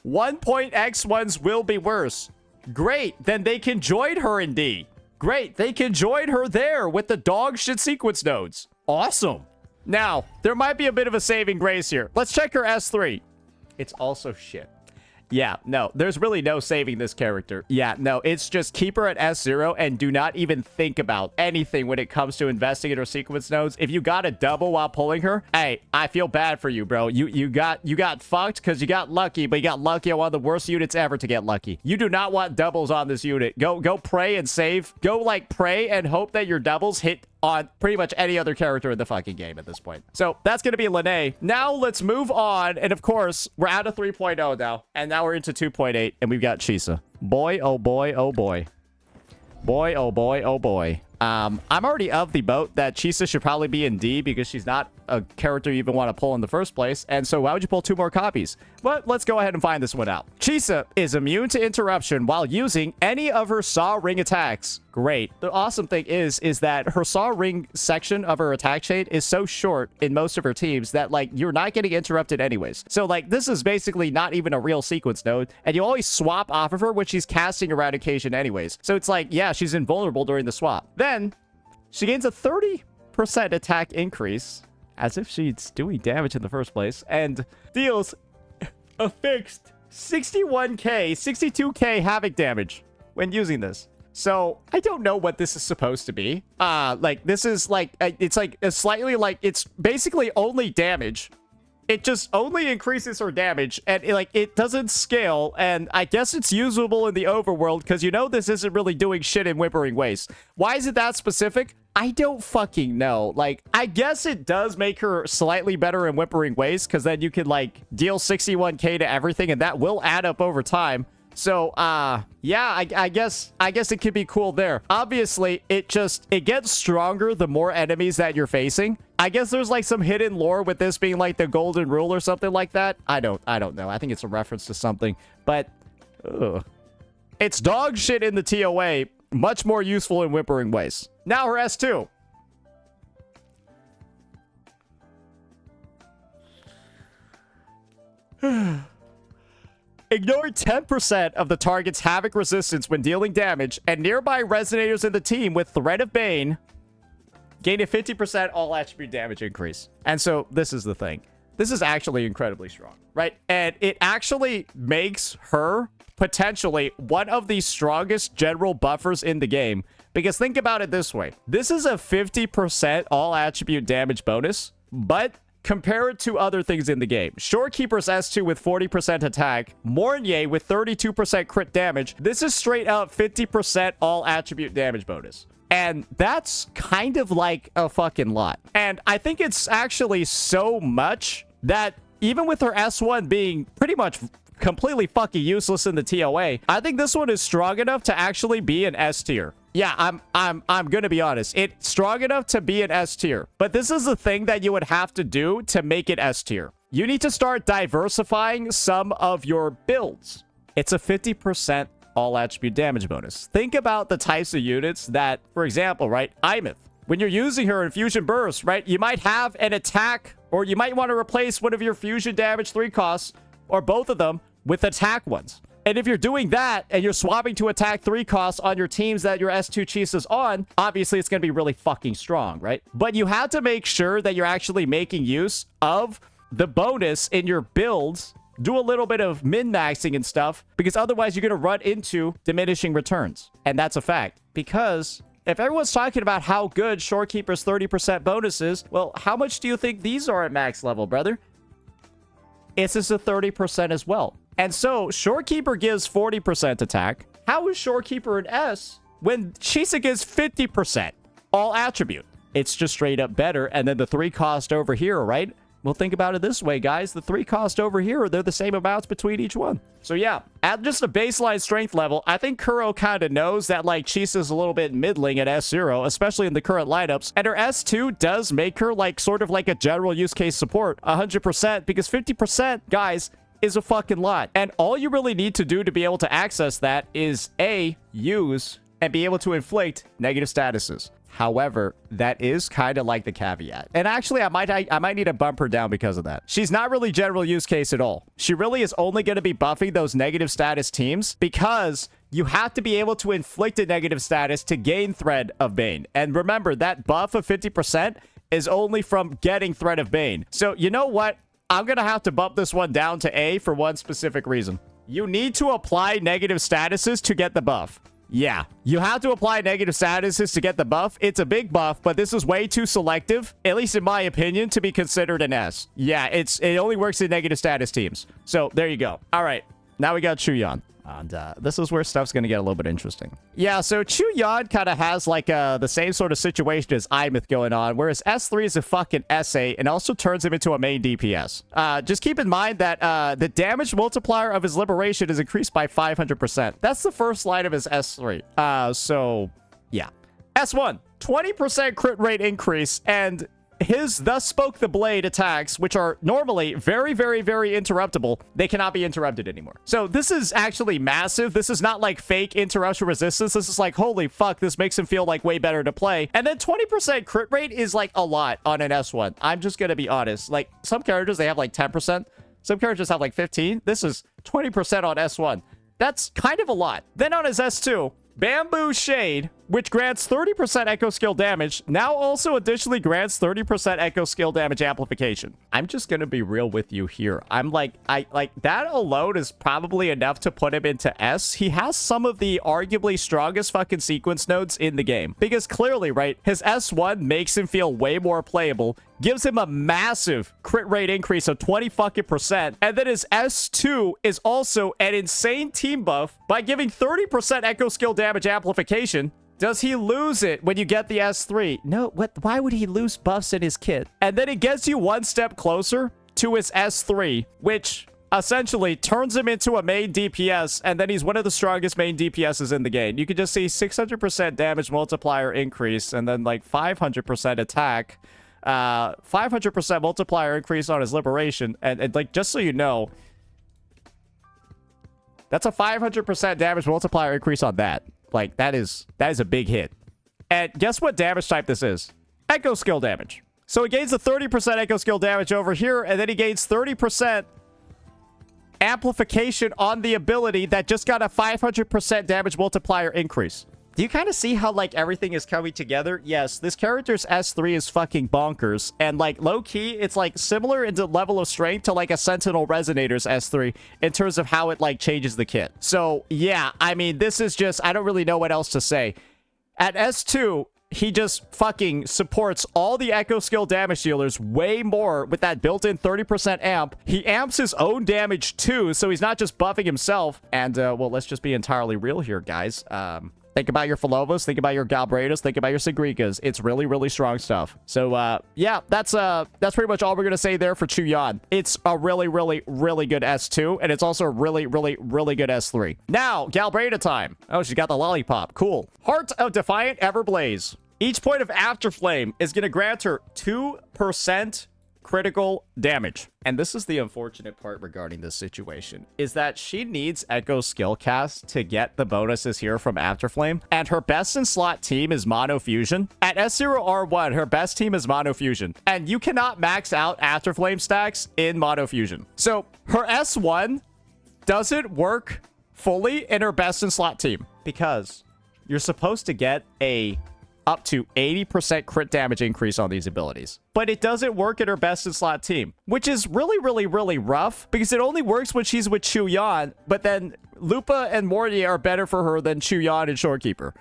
1.x ones will be worse. Great, then they can join her in D. Great, they can join her there with the dog shit sequence nodes. Awesome. Now, there might be a bit of a saving grace here. Let's check her S3. It's also shit. Yeah, no, there's really no saving this character. Yeah, no, it's just keep her at S0 and do not even think about anything when it comes to investing in her sequence nodes. If you got a double while pulling her, hey, I feel bad for you, bro. You got fucked because you got lucky, but you got lucky on one of the worst units ever to get lucky. You do not want doubles on this unit. Go pray and save. Go, like, pray and hope that your doubles hit on pretty much any other character in the fucking game at this point. So that's going to be Lynae. Now let's move on. And of course, we're out of 3.0 now. And now we're into 2.8. And we've got Chisa. Boy, oh boy, oh boy. Boy, oh boy, oh boy. I'm already of the boat that Chisa should probably be in D because she's not a character you even want to pull in the first place. And so why would you pull 2 more copies? But let's go ahead and find this one out. Chisa is immune to interruption while using any of her saw ring attacks. Great. The awesome thing is that her saw ring section of her attack chain is so short in most of her teams that, like, you're not getting interrupted anyways. So, like, this is basically not even a real sequence node, and you always swap off of her when she's casting Eradication anyways. So it's like, yeah, she's invulnerable during the swap. Then, she gains a 30% attack increase, as if she's doing damage in the first place, and deals a fixed 62k havoc damage when using this. So, I don't know what this is supposed to be. Like, this is, like, it's, like, a slightly, like, it's basically only damage. It just only increases her damage, and, it doesn't scale, and I guess it's usable in the overworld, because you know this isn't really doing shit in Whimpering Waste. Why is it that specific? I don't fucking know. Like, I guess it does make her slightly better in Whimpering Waste, because then you can, like, deal 61k to everything, and that will add up over time. So, yeah, I guess it could be cool there. Obviously, it gets stronger the more enemies that you're facing. I guess there's, like, some hidden lore with this being, like, the golden rule or something like that. I don't know. I think it's a reference to something, but, it's dog shit in the TOA. Much more useful in Whimpering Waste. Now her S2. Ignore 10% of the target's havoc resistance when dealing damage, and nearby resonators in the team with Threat of Bane gain a 50% all attribute damage increase. And so this is the thing. This is actually incredibly strong, right? And it actually makes her potentially one of the strongest general buffers in the game. Because think about it this way. This is a 50% all attribute damage bonus, but compare it to other things in the game. Shorekeeper's S2 with 40% attack. Mornye with 32% crit damage. This is straight out 50% all attribute damage bonus. And that's kind of like a fucking lot. And I think it's actually so much that even with her S1 being pretty much completely fucking useless in the TOA, I think this one is strong enough to actually be an S tier. Yeah, I'm gonna be honest. It's strong enough to be an S tier. But this is the thing that you would have to do to make it S tier. You need to start diversifying some of your builds. It's a 50% all attribute damage bonus. Think about the types of units that, for example, right, Aemeath. When you're using her in Fusion Burst, right, you might have an attack, or you might want to replace one of your fusion damage 3 costs, or both of them, with attack ones. And if you're doing that, and you're swapping to attack 3 costs on your teams that your S2 Chisa's on, obviously it's going to be really fucking strong, right? But you have to make sure that you're actually making use of the bonus in your builds. Do a little bit of min-maxing and stuff, because otherwise you're going to run into diminishing returns. And that's a fact. Because if everyone's talking about how good Shorekeeper's 30% bonus is, well, how much do you think these are at max level, brother? It's just a 30% as well. And so, Shorekeeper gives 40% attack. How is Shorekeeper an S when Chisa gives 50% all attribute? It's just straight up better. And then the 3 cost over here, right? Well, think about it this way, guys. The 3 cost over here, they're the same amounts between each one. So yeah, at just a baseline strength level, I think Kuro kind of knows that, like, Chisa's a little bit middling at S0, especially in the current lineups. And her S2 does make her, like, sort of like a general use case support 100%, because 50%, guys, is a fucking lot. And all you really need to do to be able to access that is A, use and be able to inflict negative statuses. However, that is kind of like the caveat. And actually, I might need to bump her down because of that. She's not really general use case at all. She really is only going to be buffing those negative status teams because you have to be able to inflict a negative status to gain Threat of Bane. And remember, that buff of 50% is only from getting Threat of Bane. So you know what? I'm going to have to bump this one down to A for one specific reason. You need to apply negative statuses to get the buff. Yeah, you have to apply negative statuses to get the buff. It's a big buff, but this is way too selective, at least in my opinion, to be considered an S. Yeah, it only works in negative status teams. So there you go. All right, now we got Quiyuan. And this is where stuff's going to get a little bit interesting. Yeah, so Quiyuan kind of has like the same sort of situation as Aemeath going on, whereas S3 is a fucking S8 and also turns him into a main DPS. Just keep in mind that the damage multiplier of his liberation is increased by 500%. That's the first line of his S3. So, yeah. S1, 20% crit rate increase, and his Thus Spoke the Blade attacks, which are normally very, very, very interruptible, they cannot be interrupted anymore. So this is actually massive. This is not like fake interruption resistance. This is like, holy fuck, this makes him feel like way better to play. And then 20% crit rate is like a lot on an S1. I'm just gonna be honest. Like, some characters, they have like 10%. Some characters have like 15. This is 20% on S1. That's kind of a lot. Then on his S2, Bamboo Shade, which grants 30% echo skill damage, now also additionally grants 30% echo skill damage amplification. I'm just gonna be real with you here. I'm like, that alone is probably enough to put him into S. He has some of the arguably strongest fucking sequence nodes in the game. Because clearly, right, his S1 makes him feel way more playable, gives him a massive crit rate increase of 20 fucking percent, and then his S2 is also an insane team buff by giving 30% echo skill damage amplification. Does he lose it when you get the S3? No, what? Why would he lose buffs in his kit? And then it gets you one step closer to his S3, which essentially turns him into a main DPS, and then he's one of the strongest main DPSs in the game. You can just see 600% damage multiplier increase, and then like 500% attack, 500% multiplier increase on his liberation, and like, just so you know, that's a 500% damage multiplier increase on that. Like, that is a big hit. And guess what damage type this is? Echo skill damage. So he gains a 30% echo skill damage over here, and then he gains 30% amplification on the ability that just got a 500% damage multiplier increase. Do you kind of see how, like, everything is coming together? Yes, this character's S3 is fucking bonkers. And, like, low-key, it's, like, similar in the level of strength to, like, a Sentinel Resonator's S3 in terms of how it, like, changes the kit. So, yeah, I mean, this is just... I don't really know what else to say. At S2, he just fucking supports all the echo skill damage dealers way more with that built-in 30% amp. He amps his own damage, too, so he's not just buffing himself. And, well, let's just be entirely real here, guys. Think about your Phrolovas, think about your Galbrenas, think about your Sigrikas. It's really, really strong stuff. So, yeah, that's pretty much all we're gonna say there for Quiyuan. It's a really, really, really good S2, and it's also a really, really, really good S3. Now, Galbrena time. Oh, she got the lollipop. Cool. Heart of Defiant Everblaze. Each point of Afterflame is gonna grant her 2% critical damage. And this is the unfortunate part regarding this situation, is that she needs Echo Skill Cast to get the bonuses here from Afterflame, and her best in slot team is Mono Fusion. At S0R1, her best team is Mono Fusion, and you cannot max out Afterflame stacks in Mono Fusion. So her S1 doesn't work fully in her best in slot team, because you're supposed to get a up to 80% crit damage increase on these abilities. But it doesn't work at her best in slot team, which is really, really, really rough, because it only works when she's with Quiyuan, but then Lupa and Mornye are better for her than Quiyuan and Shorekeeper.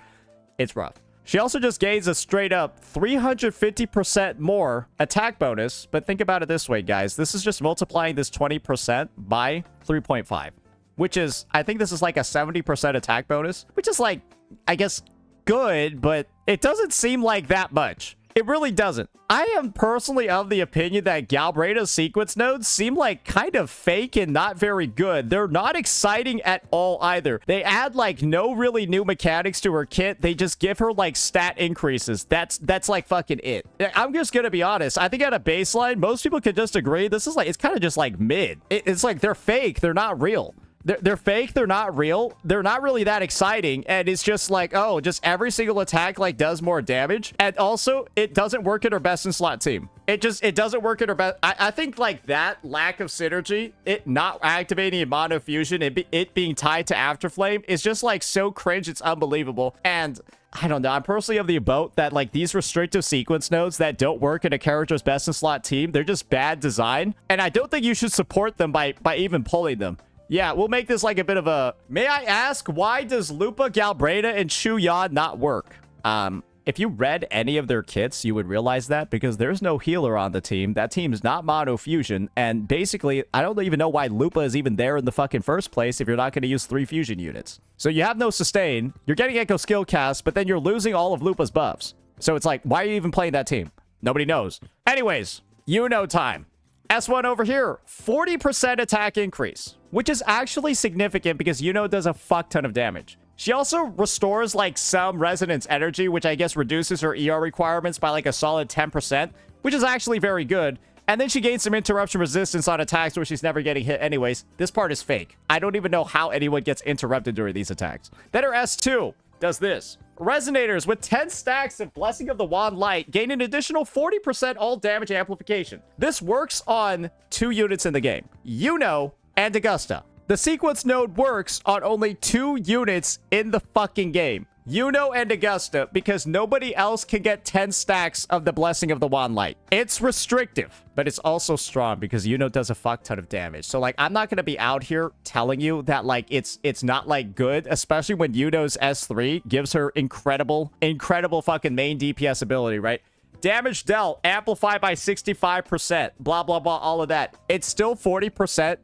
It's rough. She also just gains a straight up 350% more attack bonus, but think about it this way, guys. This is just multiplying this 20% by 3.5, which is, I think this is like a 70% attack bonus, which is like, I guess, good, but it doesn't seem like that much. It really doesn't. I am personally of the opinion that Galbrena's sequence nodes seem like kind of fake and not very good. They're not exciting at all either. They add like no really new mechanics to her kit. They just give her like stat increases. That's like fucking it. I'm just gonna be honest. I think at a baseline, most people could just agree this is like, it's kind of just like mid. It's like they're fake. They're not real. They're fake, they're not real, they're not really that exciting, and it's just like, oh, just every single attack, like, does more damage, and also, it doesn't work at her best in slot team. It doesn't work at her best. I think, like, that lack of synergy, it not activating in Mono Fusion, it being tied to Afterflame, is just, like, so cringe, it's unbelievable, and... I don't know. I'm personally of the boat that, like, these restrictive sequence nodes that don't work in a character's best in slot team, they're just bad design, and I don't think you should support them by even pulling them. Yeah, we'll make this like a bit of a... May I ask, why does Lupa, Galbrena, and Quiyuan not work? If you read any of their kits, you would realize that, because there's no healer on the team. That team is not Mono Fusion, and basically, I don't even know why Lupa is even there in the fucking first place if you're not going to use 3 fusion units. So you have no sustain, you're getting Echo Skill Cast, but then you're losing all of Lupa's buffs. So it's like, why are you even playing that team? Nobody knows. Anyways, Iuno time. S1 over here, 40% attack increase, which is actually significant because Iuno does a fuck ton of damage. She also restores like some resonance energy, which I guess reduces her ER requirements by like a solid 10%, which is actually very good. And then she gains some interruption resistance on attacks where she's never getting hit anyways. This part is fake. I don't even know how anyone gets interrupted during these attacks. Then her S2 does this. Resonators with 10 stacks of Blessing of the Wand Light gain an additional 40% all damage amplification. This works on 2 units in the game, Iuno and Augusta. The sequence node works on only 2 units in the fucking game, Iuno and Augusta, because nobody else can get 10 stacks of the Blessing of the Wand Light. It's restrictive, but it's also strong because Iuno does a fuck ton of damage. So, like, I'm not going to be out here telling you that, like, it's not, like, good, especially when Iuno's S3 gives her incredible fucking main DPS ability, right? Damage dealt, amplified by 65%, blah, blah, blah, all of that. It's still 40%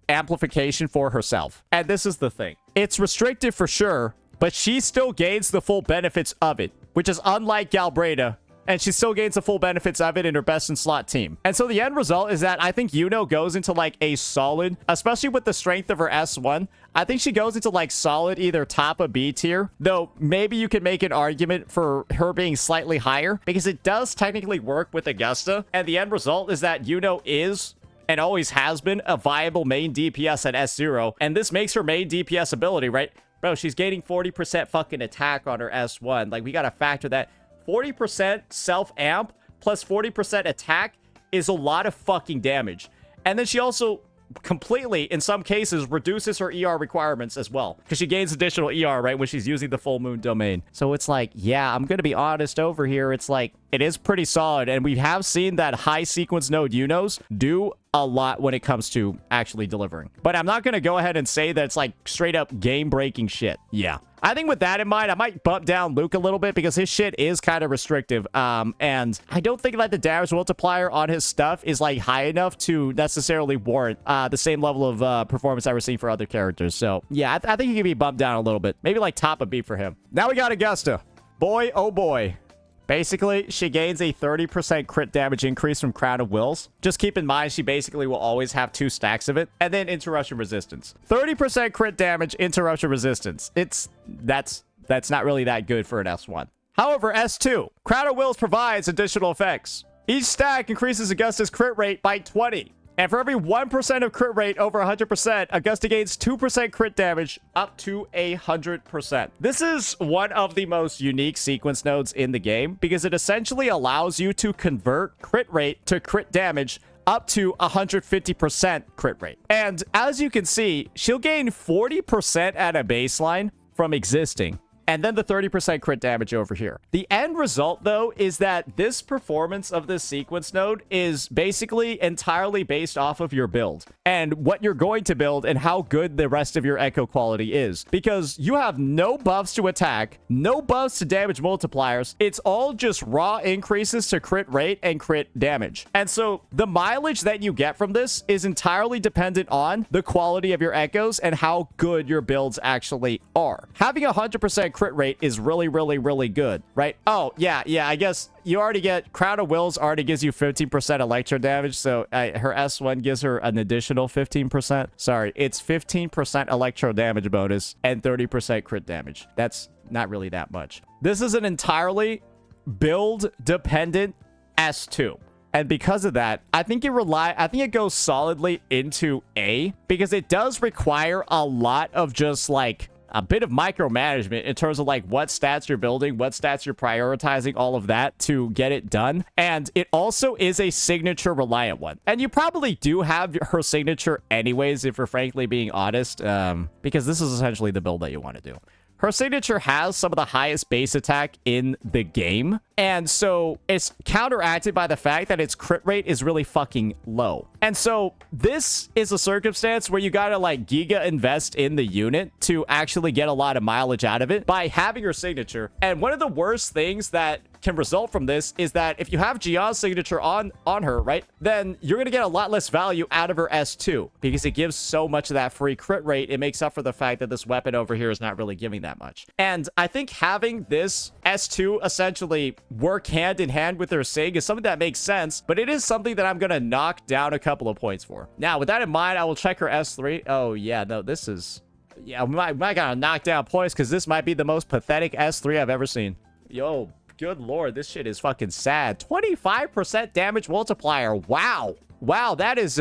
amplification for herself. And this is the thing. It's restrictive for sure, but she still gains the full benefits of it, which is unlike Galbrena, and she still gains the full benefits of it in her best in slot team. And so the end result is that I think Iuno goes into like a solid, especially with the strength of her S1, I think she goes into like solid either top of B tier, though maybe you could make an argument for her being slightly higher because it does technically work with Augusta. And the end result is that Iuno is and always has been a viable main DPS at S0. And this makes her main DPS ability, right? Bro, she's gaining 40% fucking attack on her S1. Like, we gotta factor that. 40% self-amp plus 40% attack is a lot of fucking damage. And then she also completely, in some cases, reduces her ER requirements as well. Because she gains additional ER, right, when she's using the full moon domain. So it's like, yeah, I'm gonna be honest over here. It's like, it is pretty solid. And we have seen that high sequence node Iunos do a lot when it comes to actually delivering. But I'm not gonna go ahead and say that it's like straight up game-breaking shit. Yeah. I think with that in mind, I might bump down Luuk a little bit because his shit is kind of restrictive. And I don't think that the damage multiplier on his stuff is like high enough to necessarily warrant the same level of performance that we're seeing for other characters. So yeah, I think he can be bumped down a little bit. Maybe like top of B for him. Now we got Augusta. Boy, oh boy. Basically, she gains a 30% crit damage increase from Crown of Wills. Just keep in mind, she basically will always have 2 stacks of it. And then interruption resistance. 30% crit damage, interruption resistance. That's not really that good for an S1. However, S2. Crown of Wills provides additional effects. Each stack increases Augusta's crit rate by 20. And for every 1% of crit rate over 100%, Augusta gains 2% crit damage up to 100%. This is one of the most unique sequence nodes in the game because it essentially allows you to convert crit rate to crit damage up to 150% crit rate. And as you can see, she'll gain 40% at a baseline from existing. And then the 30% crit damage over here. The end result, though, is that this performance of this sequence node is basically entirely based off of your build and what you're going to build and how good the rest of your echo quality is. Because you have no buffs to attack, no buffs to damage multipliers. It's all just raw increases to crit rate and crit damage. And so the mileage that you get from this is entirely dependent on the quality of your echoes and how good your builds actually are. Having 100% crit rate is really, really, really good, right? Oh, yeah, I guess you already get Crown of Wills already gives you 15% electro damage, so her S1 gives her an additional 15%. Sorry, it's 15% electro damage bonus and 30% crit damage. That's not really that much. This is an entirely build-dependent S2. And because of that, I think it goes solidly into A because it does require a lot of just like a bit of micromanagement in terms of like what stats you're building, what stats you're prioritizing, all of that to get it done. And it also is a signature reliant one. And you probably do have her signature anyways, if you're frankly being honest, because this is essentially the build that you want to do. Her signature has some of the highest base attack in the game. And so it's counteracted by the fact that its crit rate is really fucking low. And so this is a circumstance where you gotta like giga invest in the unit to actually get a lot of mileage out of it by having her signature. And one of the worst things that can result from this is that if you have Jiyan's signature on her, right, then you're gonna get a lot less value out of her S2 because it gives so much of that free crit rate. It makes up for the fact that this weapon over here is not really giving that much. And I think having this S2 essentially work hand in hand with her Sig is something that makes sense, but it is something that I'm gonna knock down a couple of points for. Now, with that in mind, I will check her S3. Oh yeah, no, this is Yeah, we might gotta knock down points because this might be the most pathetic S3 I've ever seen. Yo, good lord, this shit is fucking sad. 25% damage multiplier. Wow. Wow, that is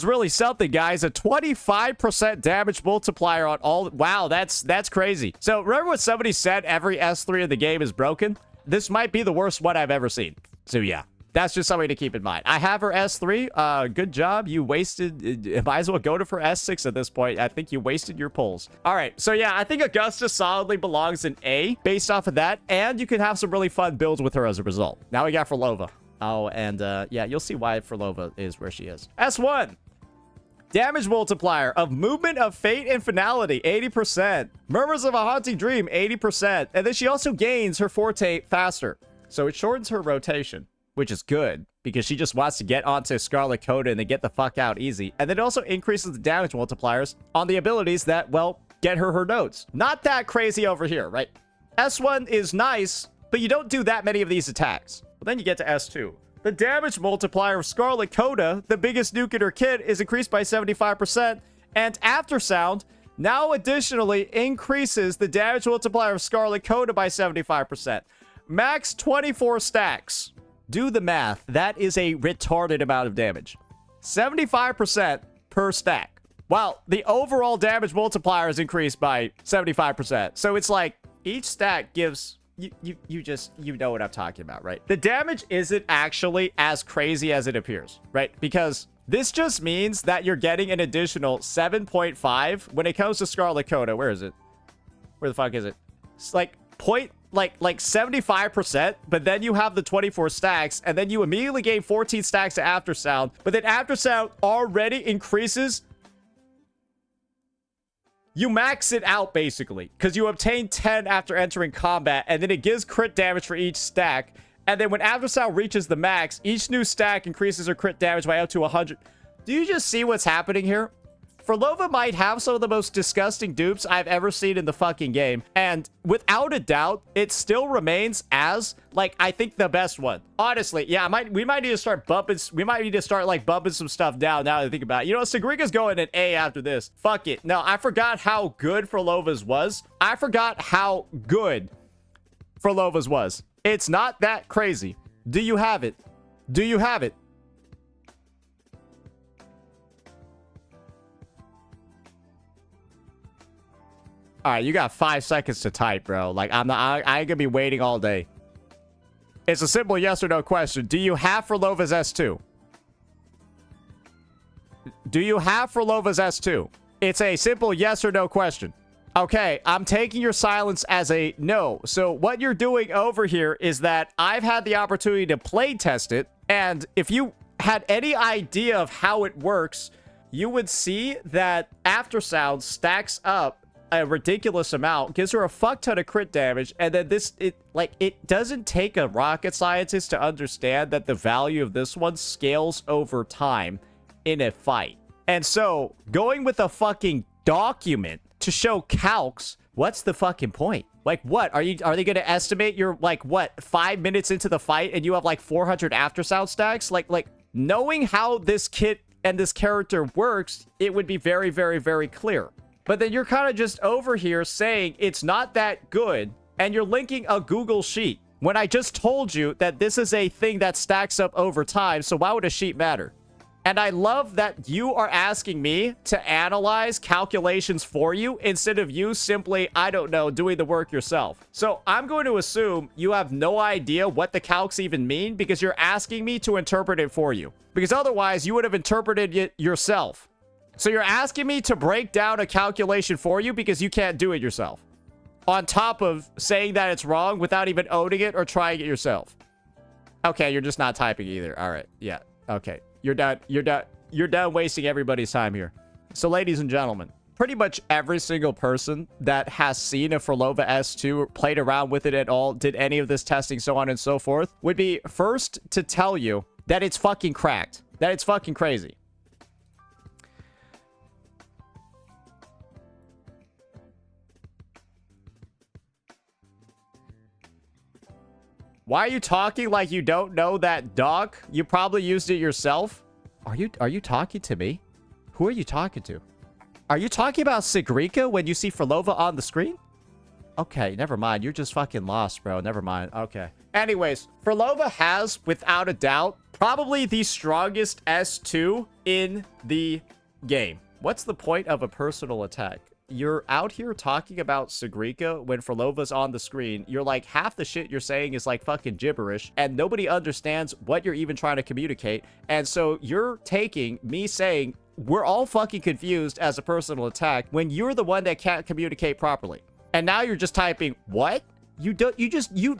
really something, guys. A 25% damage multiplier on all... Wow, that's crazy. So, remember what somebody said? Every S3 in the game is broken? This might be the worst one I've ever seen. So, yeah. That's just something to keep in mind. I have her S3. Good job. You wasted... Might as well go to for S6 at this point. I think you wasted your pulls. All right. So, yeah, I think Augusta solidly belongs in A based off of that. And you can have some really fun builds with her as a result. Now we got Phrolova. Oh, and, yeah, you'll see why Phrolova is where she is. S1. Damage multiplier of movement of fate and finality, 80%. Murmurs of a haunting dream, 80%. And then she also gains her forte faster. So it shortens her rotation, which is good because she just wants to get onto Scarlet Coda and then get the fuck out easy. And then it also increases the damage multipliers on the abilities that, well, get her notes. Not that crazy over here, right? S1 is nice, but you don't do that many of these attacks. But then you get to S2. The damage multiplier of Scarlet Coda, the biggest nuke in her kit, is increased by 75%. And Aftersound now additionally increases the damage multiplier of Scarlet Coda by 75%. Max 24 stacks. Do the math. That is a retarded amount of damage. 75% per stack. While the overall damage multiplier is increased by 75%. So it's like each stack gives... You know what I'm talking about, right? The damage isn't actually as crazy as it appears, right? Because this just means that you're getting an additional 7.5 when it comes to Scarlet Coda. Where is it? Where the fuck is it? It's like 75%, but then you have the 24 stacks, and then you immediately gain 14 stacks to Aftersound, but then Aftersound already increases. You max it out, basically, because you obtain 10 after entering combat, and then it gives crit damage for each stack. And then when Aftersound reaches the max, each new stack increases her crit damage by up to 100. Do you just see what's happening here? Phrolova might have some of the most disgusting dupes I've ever seen in the fucking game. And without a doubt, it still remains as, like, I think the best one. Honestly, yeah, we might need to start bumping, like, bumping some stuff down now that I think about it. You know, Sigrika's going an A after this. Fuck it. No, I forgot how good Phrolova's was. I forgot how good Phrolova's was. It's not that crazy. Do you have it? Do you have it? All right, you got 5 seconds to type, bro. Like, I ain't gonna be waiting all day. It's a simple yes or no question. Do you have Phrolova's S2? Do you have Phrolova's S2? It's a simple yes or no question. Okay, I'm taking your silence as a no. So what you're doing over here is that I've had the opportunity to play test it, and if you had any idea of how it works, you would see that Aftersound stacks up a ridiculous amount, gives her a fuck ton of crit damage, and then it doesn't take a rocket scientist to understand that the value of this one scales over time in a fight. And so, going with a fucking document to show calcs, what's the fucking point? Like, what? Are they gonna estimate you're, like, what, 5 minutes into the fight and you have, like, 400 Aftersound stacks? Like, knowing how this kit and this character works, it would be very, very, very clear. But then you're kind of just over here saying it's not that good, and you're linking a Google sheet when I just told you that this is a thing that stacks up over time, so why would a sheet matter? And I love that you are asking me to analyze calculations for you instead of you simply, I don't know, doing the work yourself. So I'm going to assume you have no idea what the calcs even mean because you're asking me to interpret it for you. Because otherwise, you would have interpreted it yourself. So you're asking me to break down a calculation for you because you can't do it yourself. On top of saying that it's wrong without even owning it or trying it yourself. Okay, you're just not typing either. All right. Yeah. Okay. You're done. You're done wasting everybody's time here. So ladies and gentlemen, pretty much every single person that has seen a Phrolova S2 or played around with it at all, did any of this testing, so on and so forth, would be first to tell you that it's fucking cracked. That it's fucking crazy. Why are you talking like you don't know that doc? You probably used it yourself. Are you talking to me? Who are you talking to? Are you talking about Sigrika when you see Phrolova on the screen? Okay, never mind. You're just fucking lost, bro. Never mind. Okay. Anyways, Phrolova has, without a doubt, probably the strongest S2 in the game. What's the point of a personal attack? You're out here talking about Sigrika when Phrolova's on the screen. You're like, half the shit you're saying is like fucking gibberish, and nobody understands what you're even trying to communicate. And so you're taking me saying we're all fucking confused as a personal attack when you're the one that can't communicate properly. And now you're just typing, what?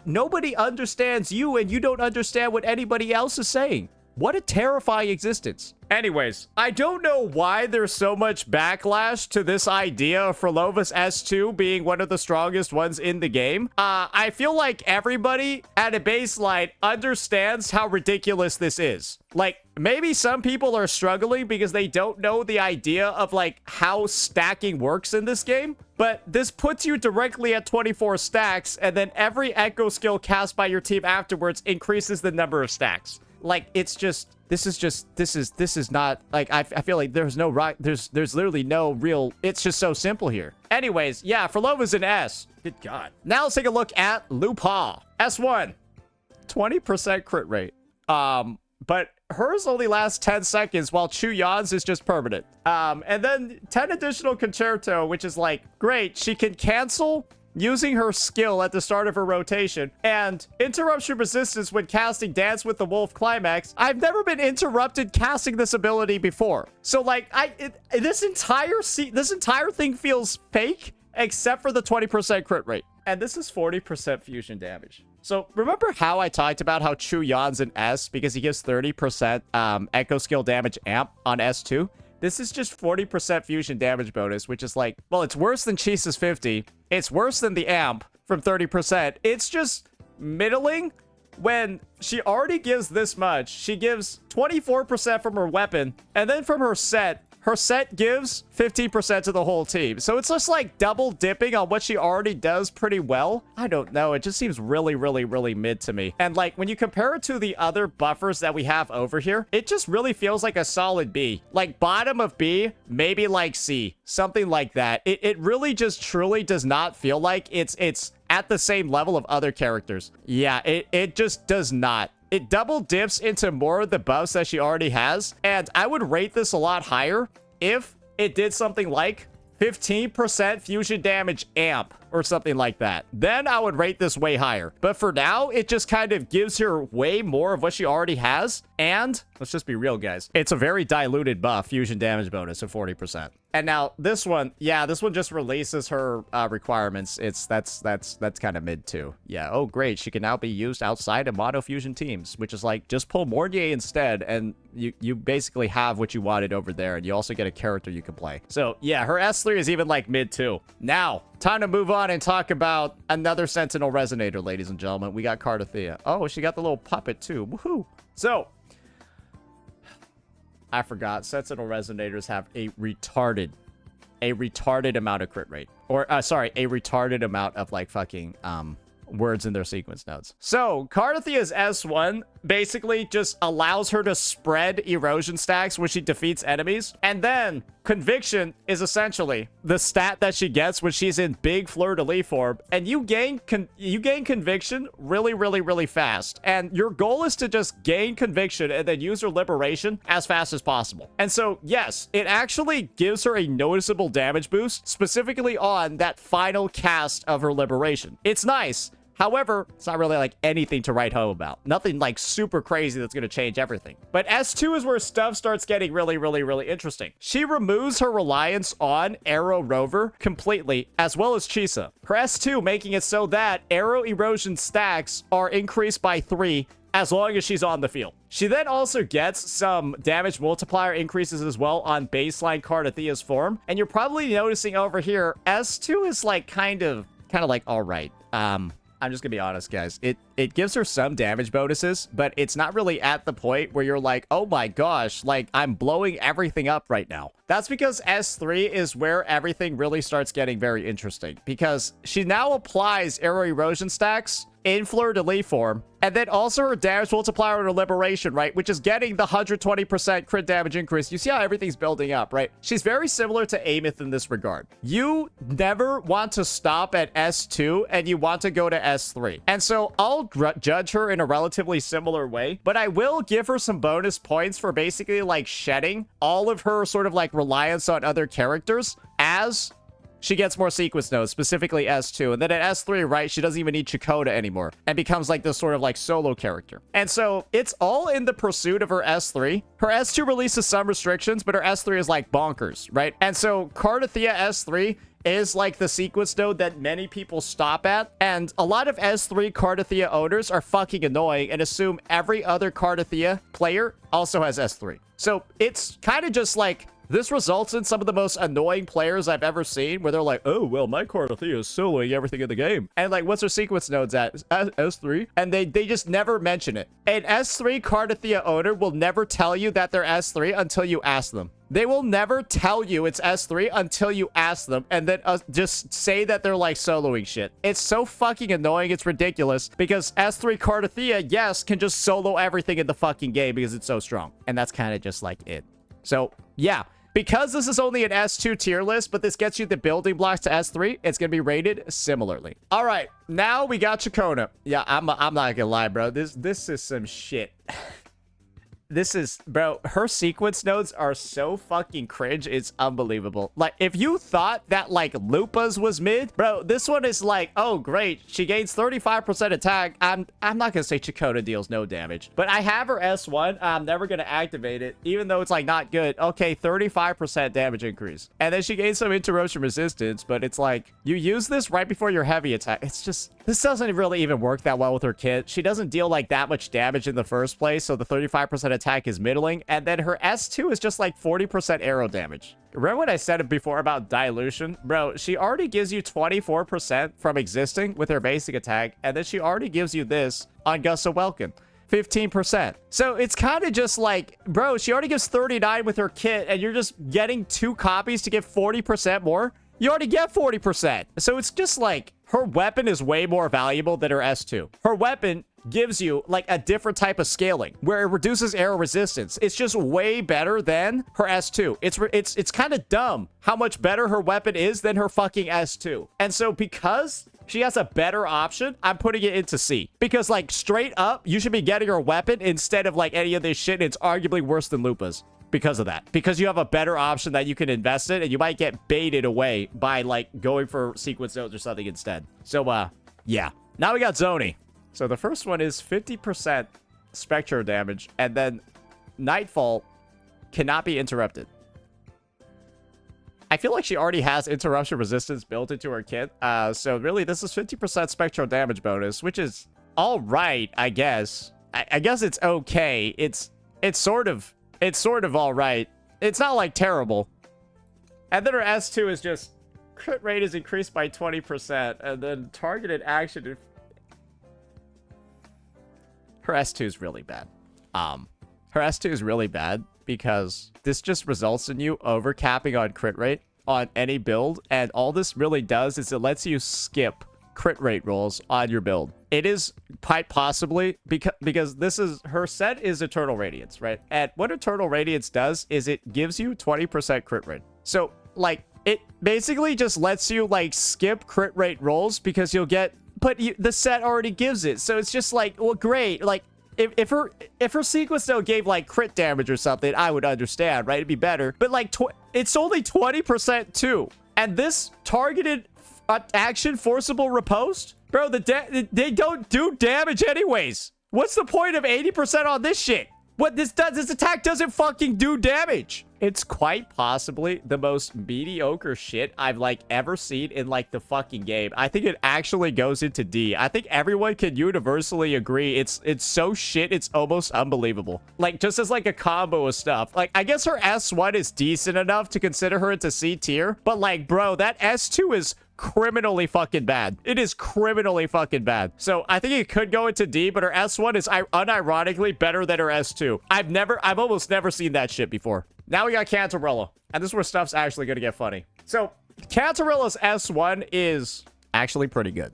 Nobody understands you, and you don't understand what anybody else is saying. What a terrifying existence. Anyways, I don't know why there's so much backlash to this idea of Phrolova's S2 being one of the strongest ones in the game. I feel like everybody at a baseline understands how ridiculous this is. Like, maybe some people are struggling because they don't know the idea of, like, how stacking works in this game. But this puts you directly at 24 stacks, and then every echo skill cast by your team afterwards increases the number of stacks. Like, it's just, this is not, like, I feel like there's no right, there's literally no real, it's just so simple here. Anyways, yeah, Phrolova's an S. Good God. Now let's take a look at Lupa. S1, 20% crit rate. But hers only lasts 10 seconds, while Quiyuan's is just permanent. And then 10 additional concerto, which is like, great, she can cancel using her skill at the start of her rotation, and interruption resistance when casting Dance with the Wolf climax. I've never been interrupted casting this ability before. So like, this entire thing feels fake, except for the 20% crit rate. And this is 40% fusion damage. So remember how I talked about how Quiyuan's an S because he gives 30% echo skill damage amp on S2? This is just 40% fusion damage bonus, which is like, well, it's worse than Chisa's 50. It's worse than the amp from 30%. It's just middling when she already gives this much. She gives 24% from her weapon, and then from her set gives 15% to the whole team. So it's just like double dipping on what she already does pretty well. I don't know. It just seems really, really, really mid to me. And like when you compare it to the other buffers that we have over here, it just really feels like a solid B. Like bottom of B, maybe like C, something like that. It really just truly does not feel like it's at the same level of other characters. Yeah, it just does not. It double dips into more of the buffs that she already has, and I would rate this a lot higher if it did something like 15% fusion damage amp or something like that. Then I would rate this way higher. But for now, it just kind of gives her way more of what she already has. And let's just be real, guys. It's a very diluted buff, fusion damage bonus of 40%. And now this one, yeah, this one just releases her requirements. That's kind of mid too. Yeah. Oh, great. She can now be used outside of mono fusion teams, which is like just pull Mornye instead, and you basically have what you wanted over there, and you also get a character you can play. So yeah, her S3 is even like mid too. Now, time to move on and talk about another Sentinel Resonator, ladies and gentlemen. We got Carte. Oh, she got the little puppet too. Woohoo! So, I forgot. Sentinel Resonators have a retarded amount of crit rate. Or, sorry, a retarded amount of, like, fucking, words in their sequence notes. So, Carthia's S1 basically just allows her to spread erosion stacks when she defeats enemies. And then, Conviction is essentially the stat that she gets when she's in big fleur-de-lis form. And you gain Conviction really, really, really fast. And your goal is to just gain Conviction and then use her Liberation as fast as possible. And so, yes, it actually gives her a noticeable damage boost, specifically on that final cast of her Liberation. It's nice. However, it's not really like anything to write home about. Nothing like super crazy that's going to change everything. But S2 is where stuff starts getting really, really, really interesting. She removes her reliance on Arrow Rover completely, as well as Chisa. Her S2 making it so that Arrow Erosion stacks are increased by 3 as long as she's on the field. She then also gets some damage multiplier increases as well on baseline Carthia's form. And you're probably noticing over here, S2 is like kind of like, all right. I'm just gonna be honest, guys. It gives her some damage bonuses, but it's not really at the point where you're like, oh my gosh, like I'm blowing everything up right now. That's because S3 is where everything really starts getting very interesting, because she now applies Arrow Erosion stacks in fleur-de-lis form, and then also her damage multiplier on her liberation, right? Which is getting the 120% crit damage increase. You see how everything's building up, right? She's very similar to Aemeath in this regard. You never want to stop at S2 and you want to go to S3. And so I'll judge her in a relatively similar way, but I will give her some bonus points for basically like shedding all of her sort of like reliance on other characters as she gets more sequence nodes, specifically S2. And then at S3, right, she doesn't even need Ciaccona anymore and becomes like this sort of like solo character. And so it's all in the pursuit of her S3. Her S2 releases some restrictions, but her S3 is like bonkers, right? And so Carlotta S3 is like the sequence node that many people stop at. And a lot of S3 Carlotta owners are fucking annoying and assume every other Carlotta player also has S3. So it's kind of just like, this results in some of the most annoying players I've ever seen, where they're like, oh, well, my Carlotta is soloing everything in the game. And like, what's her sequence nodes at? S3. And they just never mention it. An S3 Carlotta owner will never tell you that they're S3 until you ask them. They will never tell you it's S3 until you ask them, and then just say that they're like soloing shit. It's so fucking annoying, it's ridiculous, because S3 Carlotta, yes, can just solo everything in the fucking game because it's so strong. And that's kind of just like it. So, yeah. Because this is only an S2 tier list, but this gets you the building blocks to S3, it's going to be rated similarly. All right, now we got Ciaccona. Yeah, I'm not going to lie, bro. This is some shit. This is, bro, her sequence nodes are so fucking cringe. It's unbelievable. Like, if you thought that, like, Lupa's was mid, bro, this one is like, oh, great. She gains 35% attack. I'm not going to say Ciaccona deals no damage, but I have her S1. I'm never going to activate it, even though it's, like, not good. Okay, 35% damage increase. And then she gains some interruption resistance, but it's like, you use this right before your heavy attack. It's just, this doesn't really even work that well with her kit. She doesn't deal, like, that much damage in the first place, so the 35% attack is middling, and then her S2 is just like 40% arrow damage. Remember when I said it before about dilution? Bro, she already gives you 24% from existing with her basic attack, and then she already gives you this on Augusta Welkin. 15%. So it's kind of just like, bro, she already gives 39 with her kit, and you're just getting 2 copies to get 40% more? You already get 40%. So it's just like, her weapon is way more valuable than her S2. Her weapon gives you like a different type of scaling where it reduces arrow resistance. It's just way better than her S2. It's kind of dumb how much better her weapon is than her fucking S2. And so because she has a better option, I'm putting it into C. Because like straight up, you should be getting her weapon instead of like any of this shit. It's arguably worse than Lupa's because of that. Because you have a better option that you can invest in, and you might get baited away by like going for sequence nodes or something instead. So yeah. Now we got Zani. So the first one is 50% spectral damage, and then Nightfall cannot be interrupted. I feel like she already has interruption resistance built into her kit. So really, this is 50% spectral damage bonus, which is all right, I guess. I guess it's okay. It's sort of all right. It's not like terrible. And then her S2 is just crit rate is increased by 20%, and then targeted action. Her S2 is really bad. Her S2 is really bad because this just results in you overcapping on crit rate on any build, and all this really does is it lets you skip crit rate rolls on your build. It is quite possibly because this is her set is Eternal Radiance, right? And what Eternal Radiance does is it gives you 20% crit rate. So like it basically just lets you like skip crit rate rolls because you'll get. But the set already gives it. So it's just like, well, great. Like, if her sequence node gave, like, crit damage or something, I would understand, right? It'd be better. But, like, it's only 20% too. And this targeted action forcible riposte? Bro, they don't do damage anyways. What's the point of 80% on this shit? What this does, this attack doesn't fucking do damage. It's quite possibly the most mediocre shit I've, like, ever seen in, like, the fucking game. I think it actually goes into D. I think everyone can universally agree it's so shit, it's almost unbelievable. Like, just as, like, a combo of stuff. Like, I guess her S1 is decent enough to consider her into C tier, but, like, bro, that S2 is criminally fucking bad. It is criminally fucking bad. So I think it could go into D, but her S1 is unironically better than her S2. I've almost never seen that shit before. Now we got Cantarella, and this is where stuff's actually gonna get funny. So Cantarella's S1 is actually pretty good.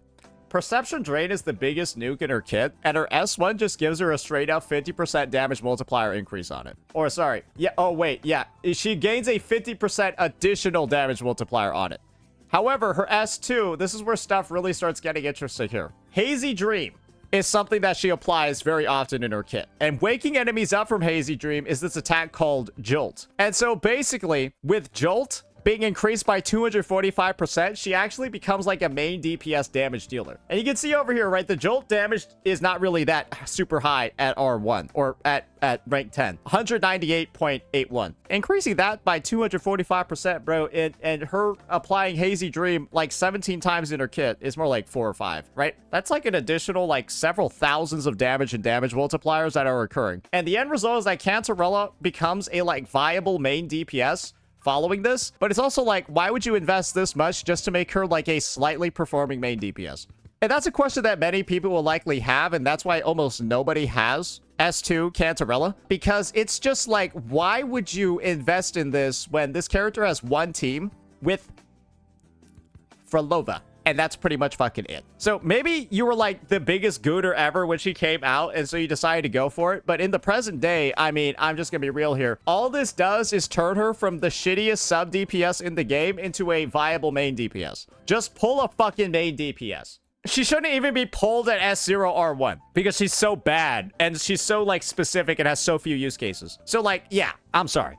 Perception Drain is the biggest nuke in her kit, and her S1 just gives her a straight up 50% damage multiplier increase on it. Or sorry, yeah, oh wait, yeah, she gains a 50% additional damage multiplier on it. However, her S2, this is where stuff really starts getting interesting here. Hazy Dream is something that she applies very often in her kit. And waking enemies up from Hazy Dream is this attack called Jolt. And so basically, with Jolt being increased by 245%, she actually becomes like a main DPS damage dealer. And you can see over here, right, the Jolt damage is not really that super high at R1 or at rank 10. 198.81. Increasing that by 245%, bro, and her applying Hazy Dream like 17 times in her kit is more like 4 or 5, right? That's like an additional like several thousands of damage and damage multipliers that are occurring. And the end result is that Cantarella becomes a like viable main DPS following this, but it's also like, why would you invest this much just to make her like a slightly performing main DPS? And that's a question that many people will likely have, and that's why almost nobody has S2 Cantarella, because it's just like, why would you invest in this when this character has one team with Phrolova? And that's pretty much fucking it. So maybe you were like the biggest gooder ever when she came out, and so you decided to go for it. But in the present day, I mean, I'm just gonna be real here. All this does is turn her from the shittiest sub DPS in the game into a viable main DPS. Just pull a fucking main DPS. She shouldn't even be pulled at S0 R1 because she's so bad and she's so like specific and has so few use cases. So like, yeah, I'm sorry.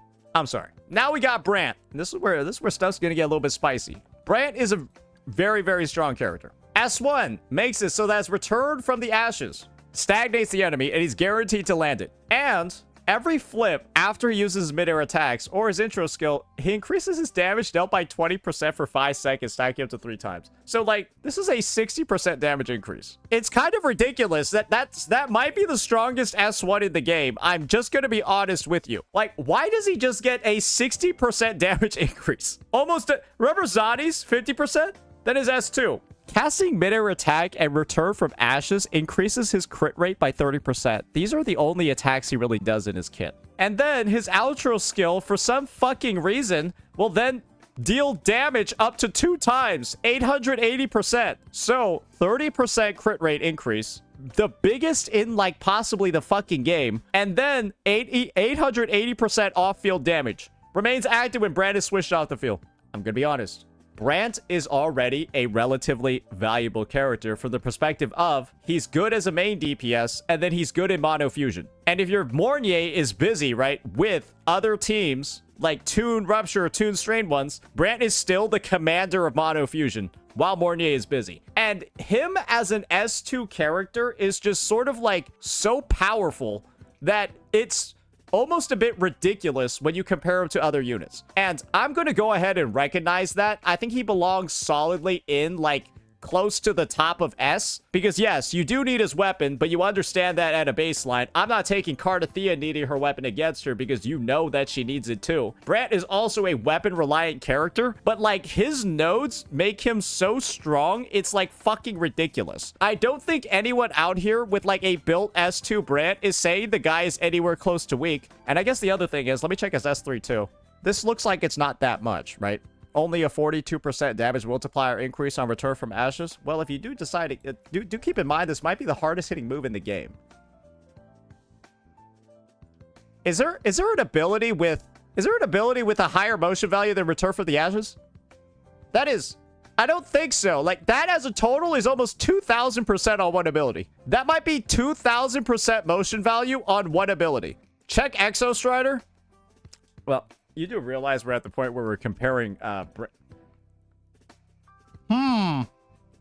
Now we got Brant. This is where stuff's gonna get a little bit spicy. Brant is a very, very strong character. S1 makes it so that it's returned from the ashes, stagnates the enemy, and he's guaranteed to land it. And every flip after he uses mid-air attacks or his intro skill, he increases his damage dealt by 20% for 5 seconds, stacking up to 3 times. So like, this is a 60% damage increase. It's kind of ridiculous that might be the strongest S1 in the game. I'm just gonna be honest with you. Like, why does he just get a 60% damage increase? Remember Zani's 50%? Then his S2. Casting mid-air attack and return from ashes increases his crit rate by 30%. These are the only attacks he really does in his kit. And then his outro skill, for some fucking reason, will then deal damage up to 2 times, 880%. So 30% crit rate increase, the biggest in like possibly the fucking game. And then 880% off-field damage. Remains active when Brant is switched off the field. I'm gonna be honest. Brant is already a relatively valuable character from the perspective of he's good as a main DPS, and then he's good in mono fusion. And if your Mornye is busy, right, with other teams like Toon Rupture or Toon Strain ones, Brant is still the commander of mono fusion while Mornye is busy. And him as an S2 character is just sort of like so powerful that it's almost a bit ridiculous when you compare him to other units. And I'm going to go ahead and recognize that. I think he belongs solidly in like close to the top of S, because yes, you do need his weapon, but you understand that at a baseline. I'm not taking Carte needing her weapon against her because you know that she needs it too. Brant is also a weapon reliant character, but like his nodes make him so strong, it's like fucking ridiculous. I don't think anyone out here with like a built S2 Brant is saying the guy is anywhere close to weak. And I guess the other thing is, let me check his S3 too. This looks like it's not that much, right? Only a 42% damage multiplier increase on return from ashes. Well, if you do decide to, do keep in mind, this might be the hardest hitting move in the game. Is there an ability with a higher motion value than return from the ashes? That is, I don't think so. Like, that as a total is almost 2,000% on one ability. That might be 2,000% motion value on one ability. Check Exostrider. Well, you do realize we're at the point where we're comparing,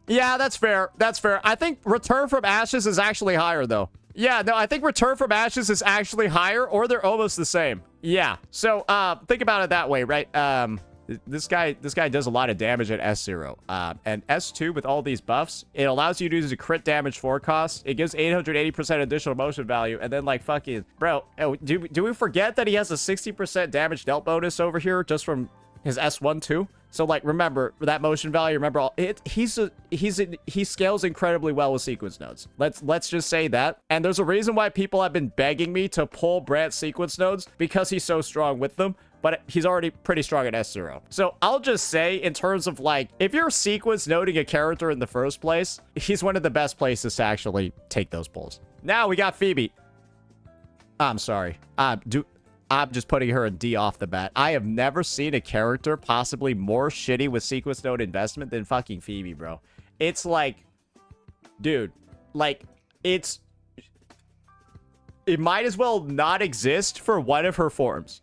Yeah, that's fair. That's fair. I think Return from Ashes is actually higher, though. Yeah, no, I think Return from Ashes is actually higher, or they're almost the same. Yeah, so, think about it that way, right? This guy does a lot of damage at S0. And S2 with all these buffs, it allows you to use a crit damage forecast. It gives 880% additional motion value. And then like fucking, bro, do we forget that he has a 60% damage dealt bonus over here just from his S1 too? So like, remember that motion value, remember all it, he scales incredibly well with sequence nodes. Let's just say that. And there's a reason why people have been begging me to pull Brant's sequence nodes, because he's so strong with them. but he's already pretty strong at S0. So I'll just say, in terms of like, if you're sequence noting a character in the first place, he's one of the best places to actually take those pulls. Now we got Phoebe. I'm sorry. I'm just putting her a D off the bat. I have never seen a character possibly more shitty with sequence node investment than fucking Phoebe, bro. It's like, dude, like, it might as well not exist for one of her forms.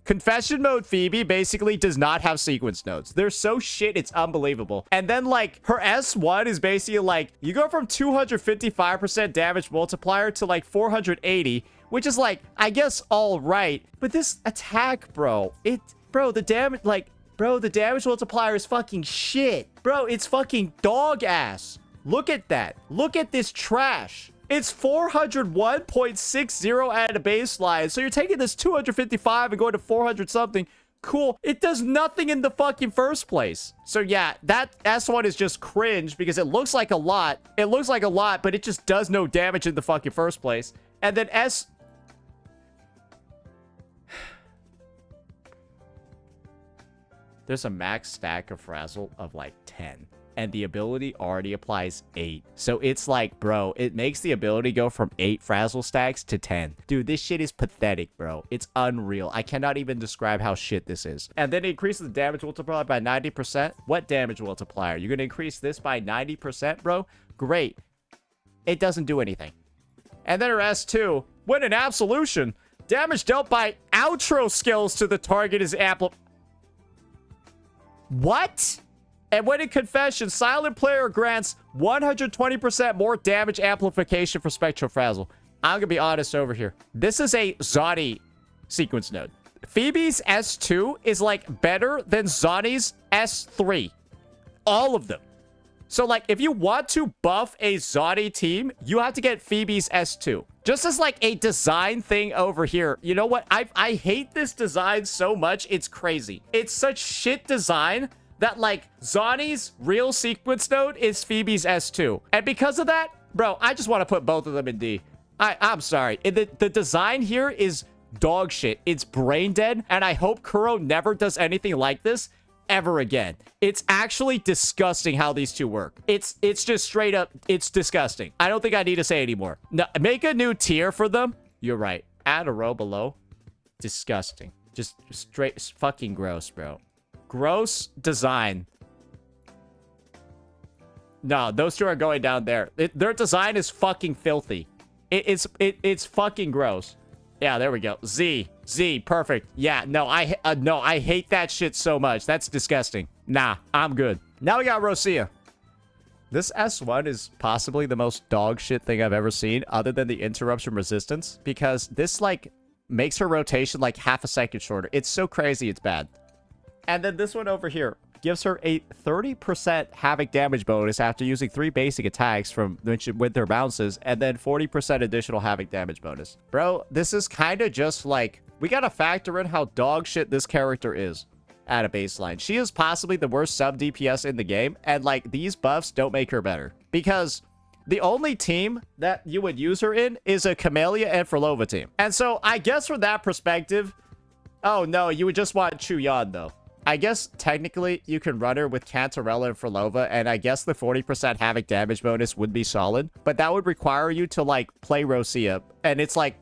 Confession mode Phoebe basically does not have sequence nodes. They're so shit, it's unbelievable. And then, like, her S1 is basically like, you go from 255% damage multiplier to like 480, which is like, I guess, all right. But this attack, bro, the damage multiplier is fucking shit. Bro, it's fucking dog ass. Look at that. Look at this trash. It's 401.60 at a baseline. So you're taking this 255 and going to 400 something. Cool. It does nothing in the fucking first place. So yeah, that S1 is just cringe because it looks like a lot. It looks like a lot, but it just does no damage in the fucking first place. And then there's a max stack of Frazzle of like 10. And the ability already applies 8. So it's like, bro, it makes the ability go from 8 Frazzle stacks to 10. Dude, this shit is pathetic, bro. It's unreal. I cannot even describe how shit this is. And then it increases the damage multiplier by 90%. What damage multiplier? You're going to increase this by 90%, bro? Great. It doesn't do anything. And then her S2, when in absolution, damage dealt by outro skills to the target is What? And when in confession, silent player grants 120% more damage amplification for Spectral Frazzle. I'm going to be honest over here. This is a Zani sequence node. Phoebe's S2 is like better than Zani's S3. All of them. So like if you want to buff a Zani team, you have to get Phoebe's S2. Just as like a design thing over here. You know what? I hate this design so much. It's crazy. It's such shit design that like Zani's real sequence node is Phoebe's S2. And because of that, bro, I just want to put both of them in D. I'm sorry. The design here is dog shit. It's brain dead. And I hope Kuro never does anything like this ever again. It's actually disgusting how these two work. It's just straight up, it's disgusting. I don't think I need to say anymore. No, make a new tier for them. You're right. Add a row below. Disgusting. Just straight fucking gross, bro. Gross design. No, those two are going down there. Their design is fucking filthy. It's fucking gross. Yeah, there we go. Z, perfect. Yeah, no, I hate that shit so much. That's disgusting. Nah, I'm good. Now we got Roccia. This S1 is possibly the most dog shit thing I've ever seen, other than the interruption resistance, because this like makes her rotation like half a second shorter. It's so crazy, it's bad. And then this one over here gives her a 30% havoc damage bonus after using 3 basic attacks from with their bounces, and then 40% additional havoc damage bonus. Bro, this is kind of just like, we gotta factor in how dog shit this character is at a baseline. She is possibly the worst sub DPS in the game, and like these buffs don't make her better. Because the only team that you would use her in is a Camellya and Phrolova team. And so I guess from that perspective, oh no, you would just want Quiyuan though. I guess technically you can run her with Cantarella and Phrolova, and I guess the 40% havoc damage bonus would be solid, but that would require you to like play Roccia, and it's like,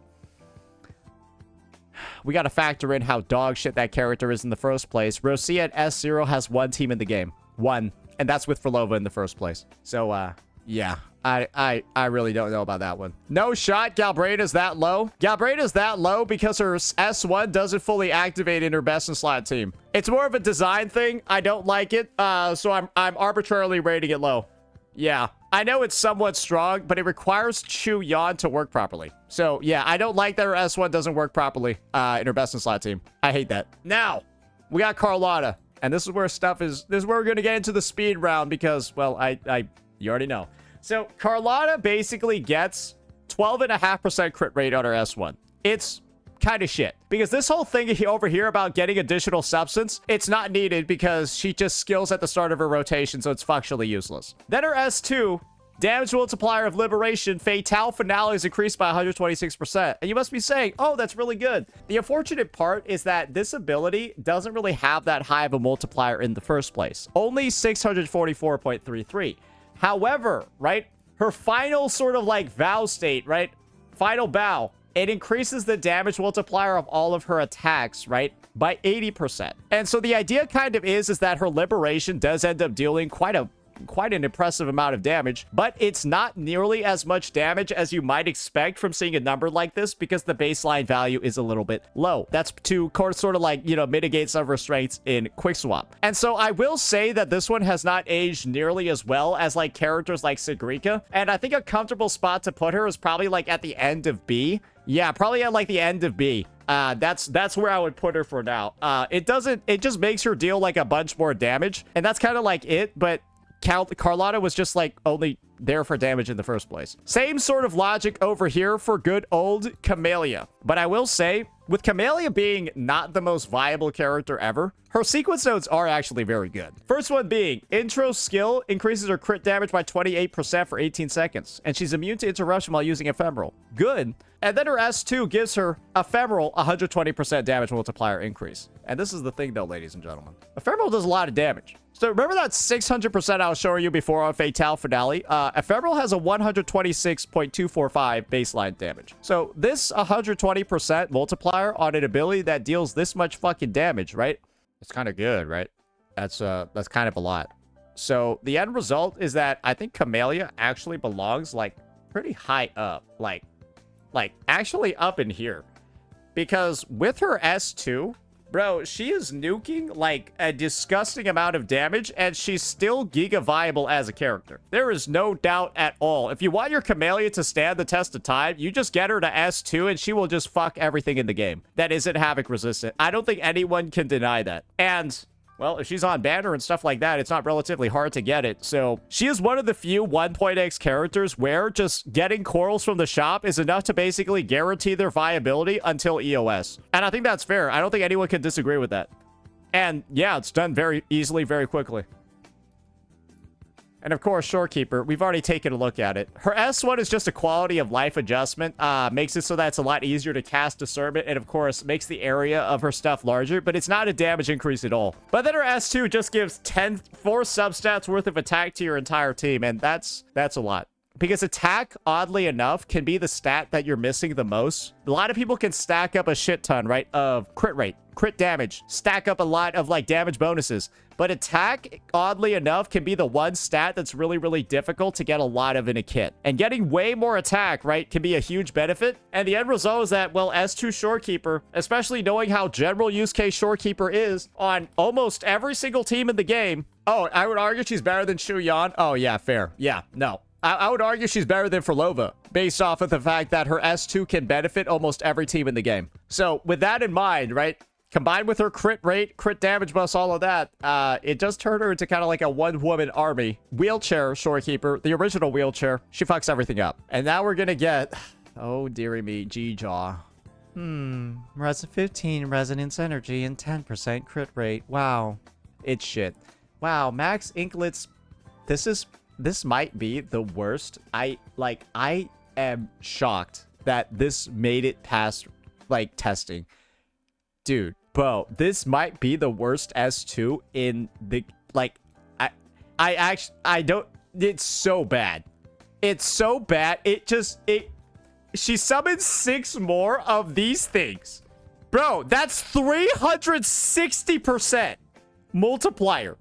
we gotta factor in how dog shit that character is in the first place. Roccia at S0 has 1 team in the game. 1. And that's with Phrolova in the first place. So, yeah. I really don't know about that one. No shot Galbrena's that low. Galbrena's that low because her S1 doesn't fully activate in her best in slot team. It's more of a design thing. I don't like it. So I'm arbitrarily rating it low. Yeah. I know it's somewhat strong, but it requires Quiyuan to work properly. So yeah, I don't like that her S1 doesn't work properly in her best in slot team. I hate that. Now, we got Carlotta. And this is where this is where we're gonna get into the speed round because, well, you already know. So Carlotta basically gets 12.5% crit rate on her S1. It's kind of shit. Because this whole thing over here about getting additional substance, it's not needed because she just skills at the start of her rotation, so it's functionally useless. Then her S2 Damage multiplier of Liberation Fatale Finale is increased by 126%. And you must be saying, oh, that's really good. The unfortunate part is that this ability doesn't really have that high of a multiplier in the first place. Only 644.33. However, right, her final sort of like vow state, right, final bow, it increases the damage multiplier of all of her attacks, right, by 80%. And so the idea kind of is that her Liberation does end up dealing quite an impressive amount of damage, but it's not nearly as much damage as you might expect from seeing a number like this because the baseline value is a little bit low. That's to sort of like, you know, mitigate some of her strengths in Quick Swap. And so I will say that this one has not aged nearly as well as like characters like Sigrika, and I think a comfortable spot to put her is probably like at the end of B. Yeah, probably at like the end of B. That's where I would put her for now. It just makes her deal like a bunch more damage, and that's kind of like it, but Carlotta was just like only there for damage in the first place. Same sort of logic over here for good old Camellya. But I will say, with Camellya being not the most viable character ever, her sequence notes are actually very good. First one being, intro skill increases her crit damage by 28% for 18 seconds, and she's immune to interruption while using ephemeral. Good. And then her S2 gives her ephemeral 120% damage multiplier increase. And this is the thing though, ladies and gentlemen. Ephemeral does a lot of damage. So remember that 600% I was showing you before on Fatale Finale? Ephemeral has a 126.245 baseline damage. So this 120% multiplier on an ability that deals this much fucking damage, right? It's kind of good, right? That's kind of a lot. So the end result is that I think Camellya actually belongs like pretty high up. Like actually up in here. Because with her S2... bro, she is nuking like a disgusting amount of damage, and she's still giga viable as a character. There is no doubt at all. If you want your Camellya to stand the test of time, you just get her to S2 and she will just fuck everything in the game that isn't Havoc resistant. I don't think anyone can deny that. And... well, if she's on banner and stuff like that, it's not relatively hard to get it. So she is one of the few 1.x characters where just getting corals from the shop is enough to basically guarantee their viability until EOS. And I think that's fair. I don't think anyone can disagree with that. And yeah, it's done very easily, very quickly. And of course, Shorekeeper, we've already taken a look at it. Her S1 is just a quality of life adjustment. Makes it so that it's a lot easier to cast Discernment, and of course, makes the area of her stuff larger, but it's not a damage increase at all. But then her S2 just gives 4 substats worth of attack to your entire team, and that's a lot. Because attack, oddly enough, can be the stat that you're missing the most. A lot of people can stack up a shit ton, right, of crit rate, crit damage, stack up a lot of, like, damage bonuses. But attack, oddly enough, can be the one stat that's really, really difficult to get a lot of in a kit. And getting way more attack, right, can be a huge benefit. And the end result is that, well, S2 Shorekeeper, especially knowing how general use case Shorekeeper is on almost every single team in the game. Oh, I would argue she's better than Quiyuan. Oh, yeah, fair. Yeah, no. I would argue she's better than Phrolova, based off of the fact that her S2 can benefit almost every team in the game. So, with that in mind, right, combined with her crit rate, crit damage buffs, all of that, it does turn her into kind of like a one-woman army. Wheelchair Shorekeeper, the original wheelchair, she fucks everything up. And now we're gonna get, oh dearie me, G-Jaw. Res 15 resonance energy and 10% crit rate. Wow. It's shit. Wow, max inklets, this might be the worst. I am shocked that this made it past, like, testing. Dude, bro, this might be the worst S2 in the, like, I don't, it's so bad. It's so bad. She summons 6 more of these things. Bro, that's 360% multiplier.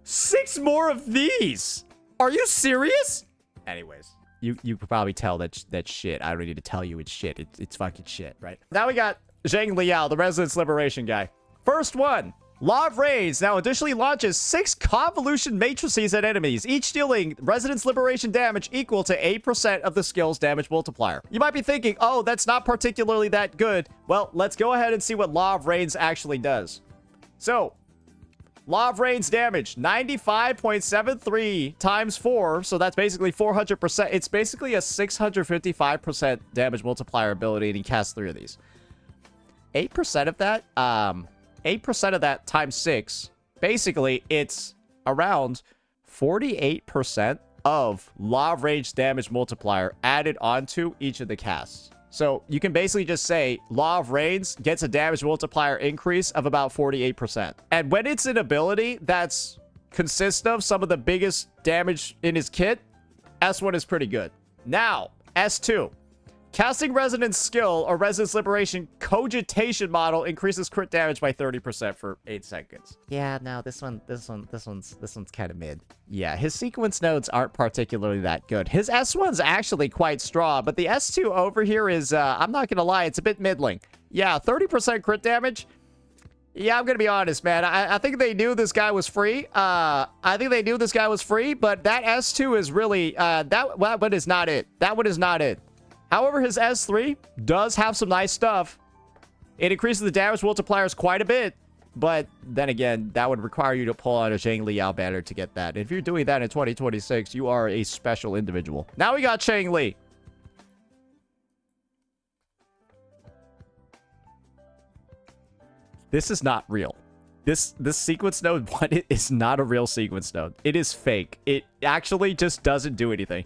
6 more of these. Are you serious? Anyways, you could probably tell that shit. I don't need to tell you it's shit. It's fucking shit, right? Now we got Zhang Liao, the Resonance Liberation guy. First one, Law of Raids now additionally launches 6 convolution matrices at enemies, each dealing Resonance Liberation damage equal to 8% of the skill's damage multiplier. You might be thinking, oh, that's not particularly that good. Well, let's go ahead and see what Law of Raids actually does. So, Law of Raids damage, 95.73 times 4, so that's basically 400%. It's basically a 655% damage multiplier ability, and he casts 3 of these. 8% of that, 8% of that times 6, basically, it's around 48% of law of range damage multiplier added onto each of the casts. So you can basically just say law of range gets a damage multiplier increase of about 48%. And when it's an ability that's consists of some of the biggest damage in his kit, S1 is pretty good. Now, S2. Casting Resonance skill or Resonance Liberation Cogitation model increases crit damage by 30% for 8 seconds. Yeah, no, this one's kind of mid. Yeah, his sequence nodes aren't particularly that good. His S1's actually quite strong, but the S2 over here is, I'm not gonna lie, it's a bit middling. Yeah, 30% crit damage. Yeah, I'm gonna be honest, man. I think they knew this guy was free. I think they knew this guy was free, but that S2 is really, that one is not it. That one is not it. However, his S3 does have some nice stuff. It increases the damage multipliers quite a bit. But then again, that would require you to pull out a Changli banner to get that. If you're doing that in 2026, you are a special individual. Now we got Changli. This is not real. This sequence node 1 is not a real sequence node. It is fake. It actually just doesn't do anything.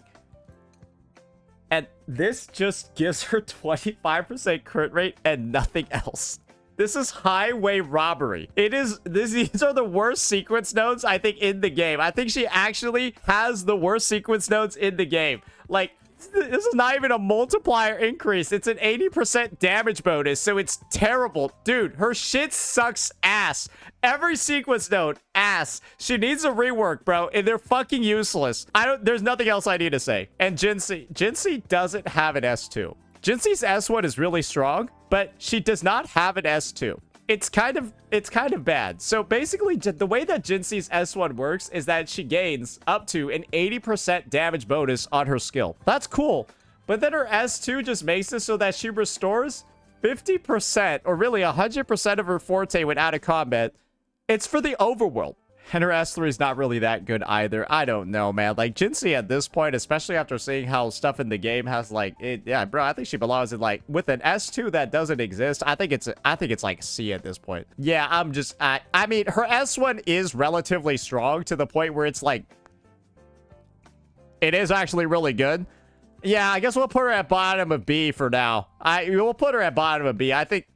And this just gives her 25% crit rate and nothing else. This is highway robbery. These are the worst sequence nodes, I think, in the game. I think she actually has the worst sequence nodes in the game. Like, this is not even a multiplier increase. It's an 80% damage bonus, so it's terrible. Dude, her shit sucks ass. Every sequence node, ass. She needs a rework, bro, and they're fucking useless. There's nothing else I need to say. And Jinhsi doesn't have an S2. Jinhsi's S1 is really strong, but she does not have an S2. It's kind of bad. So basically, the way that Jinhsi's S1 works is that she gains up to an 80% damage bonus on her skill. That's cool. But then her S2 just makes it so that she restores 50% or really 100% of her forte when out of combat. It's for the overworld. And her S3 is not really that good either. I don't know, man. Like, Jinhsi at this point, especially after seeing how stuff in the game has, like, yeah, bro, I think she belongs in, like, with an S2 that doesn't exist. I think it's like C at this point. Yeah, I mean, her S1 is relatively strong to the point where it's, like, it is actually really good. Yeah, I guess we'll put her at bottom of B for now. We'll put her at bottom of B. I think,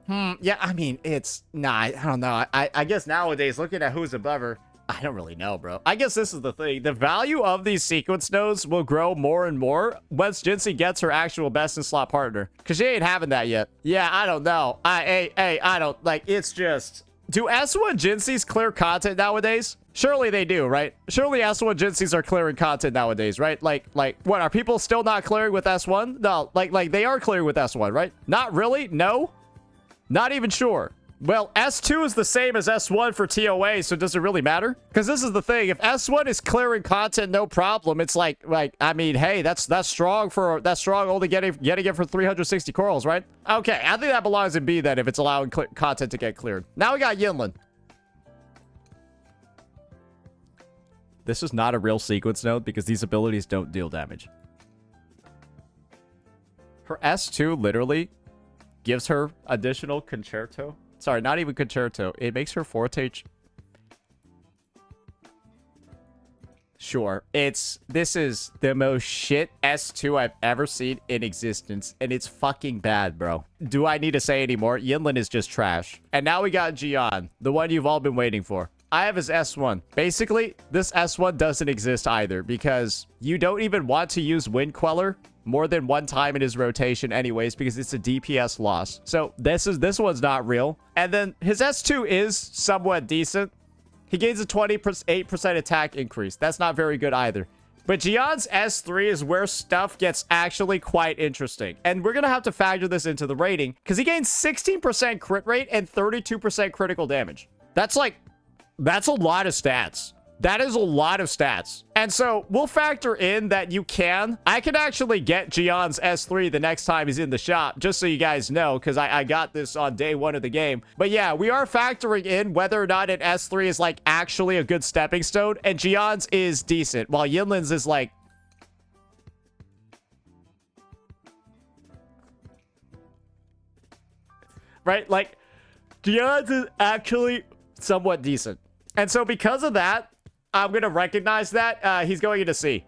yeah, I mean, I don't know. I guess nowadays, looking at who's above her, I don't really know, bro. I guess this is the thing. The value of these sequence nodes will grow more and more once Jinhsi gets her actual best in slot partner. Because she ain't having that yet. Yeah, I don't know. I don't, like, it's just... Do S1 Jinhsis clear content nowadays? Surely they do, right? Surely S1 Jinhsis are clearing content nowadays, right? Like, what, are people still not clearing with S1? No, like they are clearing with S1, right? Not really? No? Not even sure. Well, S2 is the same as S1 for TOA, so does it really matter? Because this is the thing. If S1 is clearing content, no problem. It's like, I mean, hey, that's strong only getting it for 360 corals, right? Okay, I think that belongs in B then if it's allowing content to get cleared. Now we got Yinlin. This is not a real sequence node because these abilities don't deal damage. Her S2 literally gives her additional concerto. Sorry, not even concerto. It makes her forte. Sure. This is the most shit S2 I've ever seen in existence. And it's fucking bad, bro. Do I need to say any more? Yinlin is just trash. And now we got Jiyan, the one you've all been waiting for. I have his S1. Basically, this S1 doesn't exist either because you don't even want to use Wind Queller more than one time in his rotation anyways because it's a DPS loss. So this one's not real. And then his S2 is somewhat decent. He gains a 28% attack increase. That's not very good either. But Jiyan's S3 is where stuff gets actually quite interesting. And we're going to have to factor this into the rating because he gains 16% crit rate and 32% critical damage. That's a lot of stats. That is a lot of stats. And so we'll factor in that I can actually get Jiyan's S3 the next time he's in the shop, just so you guys know, because I got this on day 1 of the game. But yeah, we are factoring in whether or not an S3 is like actually a good stepping stone, and Jiyan's is decent, while Yinlin's is like... Right? Like, Jiyan's is actually somewhat decent. And so because of that, I'm going to recognize that. He's going into C.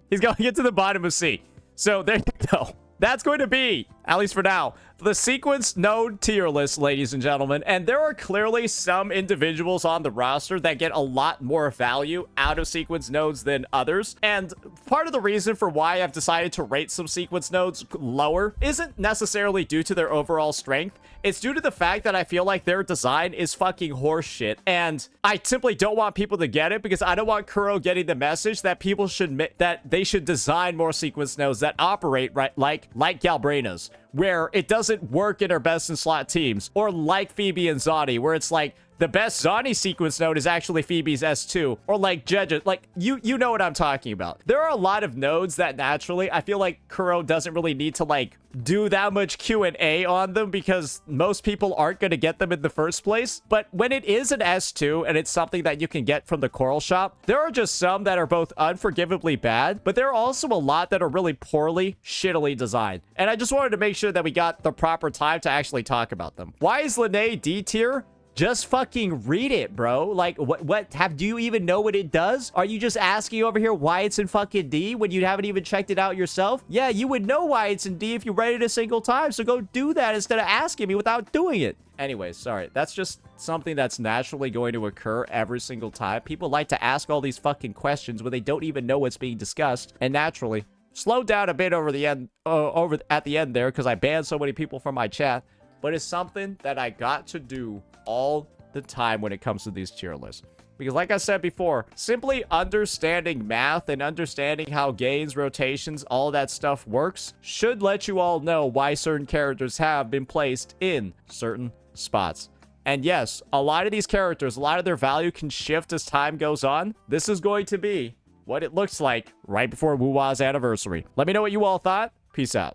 He's going into the bottom of C. So there you go. That's going to be, at least for now, the sequence node tier list, ladies and gentlemen. And there are clearly some individuals on the roster that get a lot more value out of sequence nodes than others. And part of the reason for why I've decided to rate some sequence nodes lower isn't necessarily due to their overall strength. It's due to the fact that I feel like their design is fucking horseshit. And I simply don't want people to get it because I don't want Kuro getting the message that people should that they should design more sequence nodes that operate right like Galbrena's, where it doesn't work in our best in slot teams, or like Phoebe and Zani, where it's like the best Zani sequence node is actually Phoebe's S2, or like Zhezhi. Like, you know what I'm talking about. There are a lot of nodes that naturally, I feel like Kuro doesn't really need to like do that much Q&A on them because most people aren't going to get them in the first place. But when it is an S2 and it's something that you can get from the Coral Shop, there are just some that are both unforgivably bad, but there are also a lot that are really poorly, shittily designed. And I just wanted to make sure that we got the proper time to actually talk about them. Why is Lynae D tier? Just fucking read it, bro. Like, do you even know what it does? Are you just asking over here why it's in fucking D when you haven't even checked it out yourself? Yeah, you would know why it's in D if you read it a single time, so go do that instead of asking me without doing it. Anyways, sorry. That's just something that's naturally going to occur every single time. People like to ask all these fucking questions when they don't even know what's being discussed, and naturally, slow down a bit over the end, at the end there, because I banned so many people from my chat. But it's something that I got to do all the time when it comes to these tier lists. Because like I said before, simply understanding math and understanding how gains, rotations, all that stuff works should let you all know why certain characters have been placed in certain spots. And yes, a lot of these characters, a lot of their value can shift as time goes on. This is going to be what it looks like right before WuWa's anniversary. Let me know what you all thought. Peace out.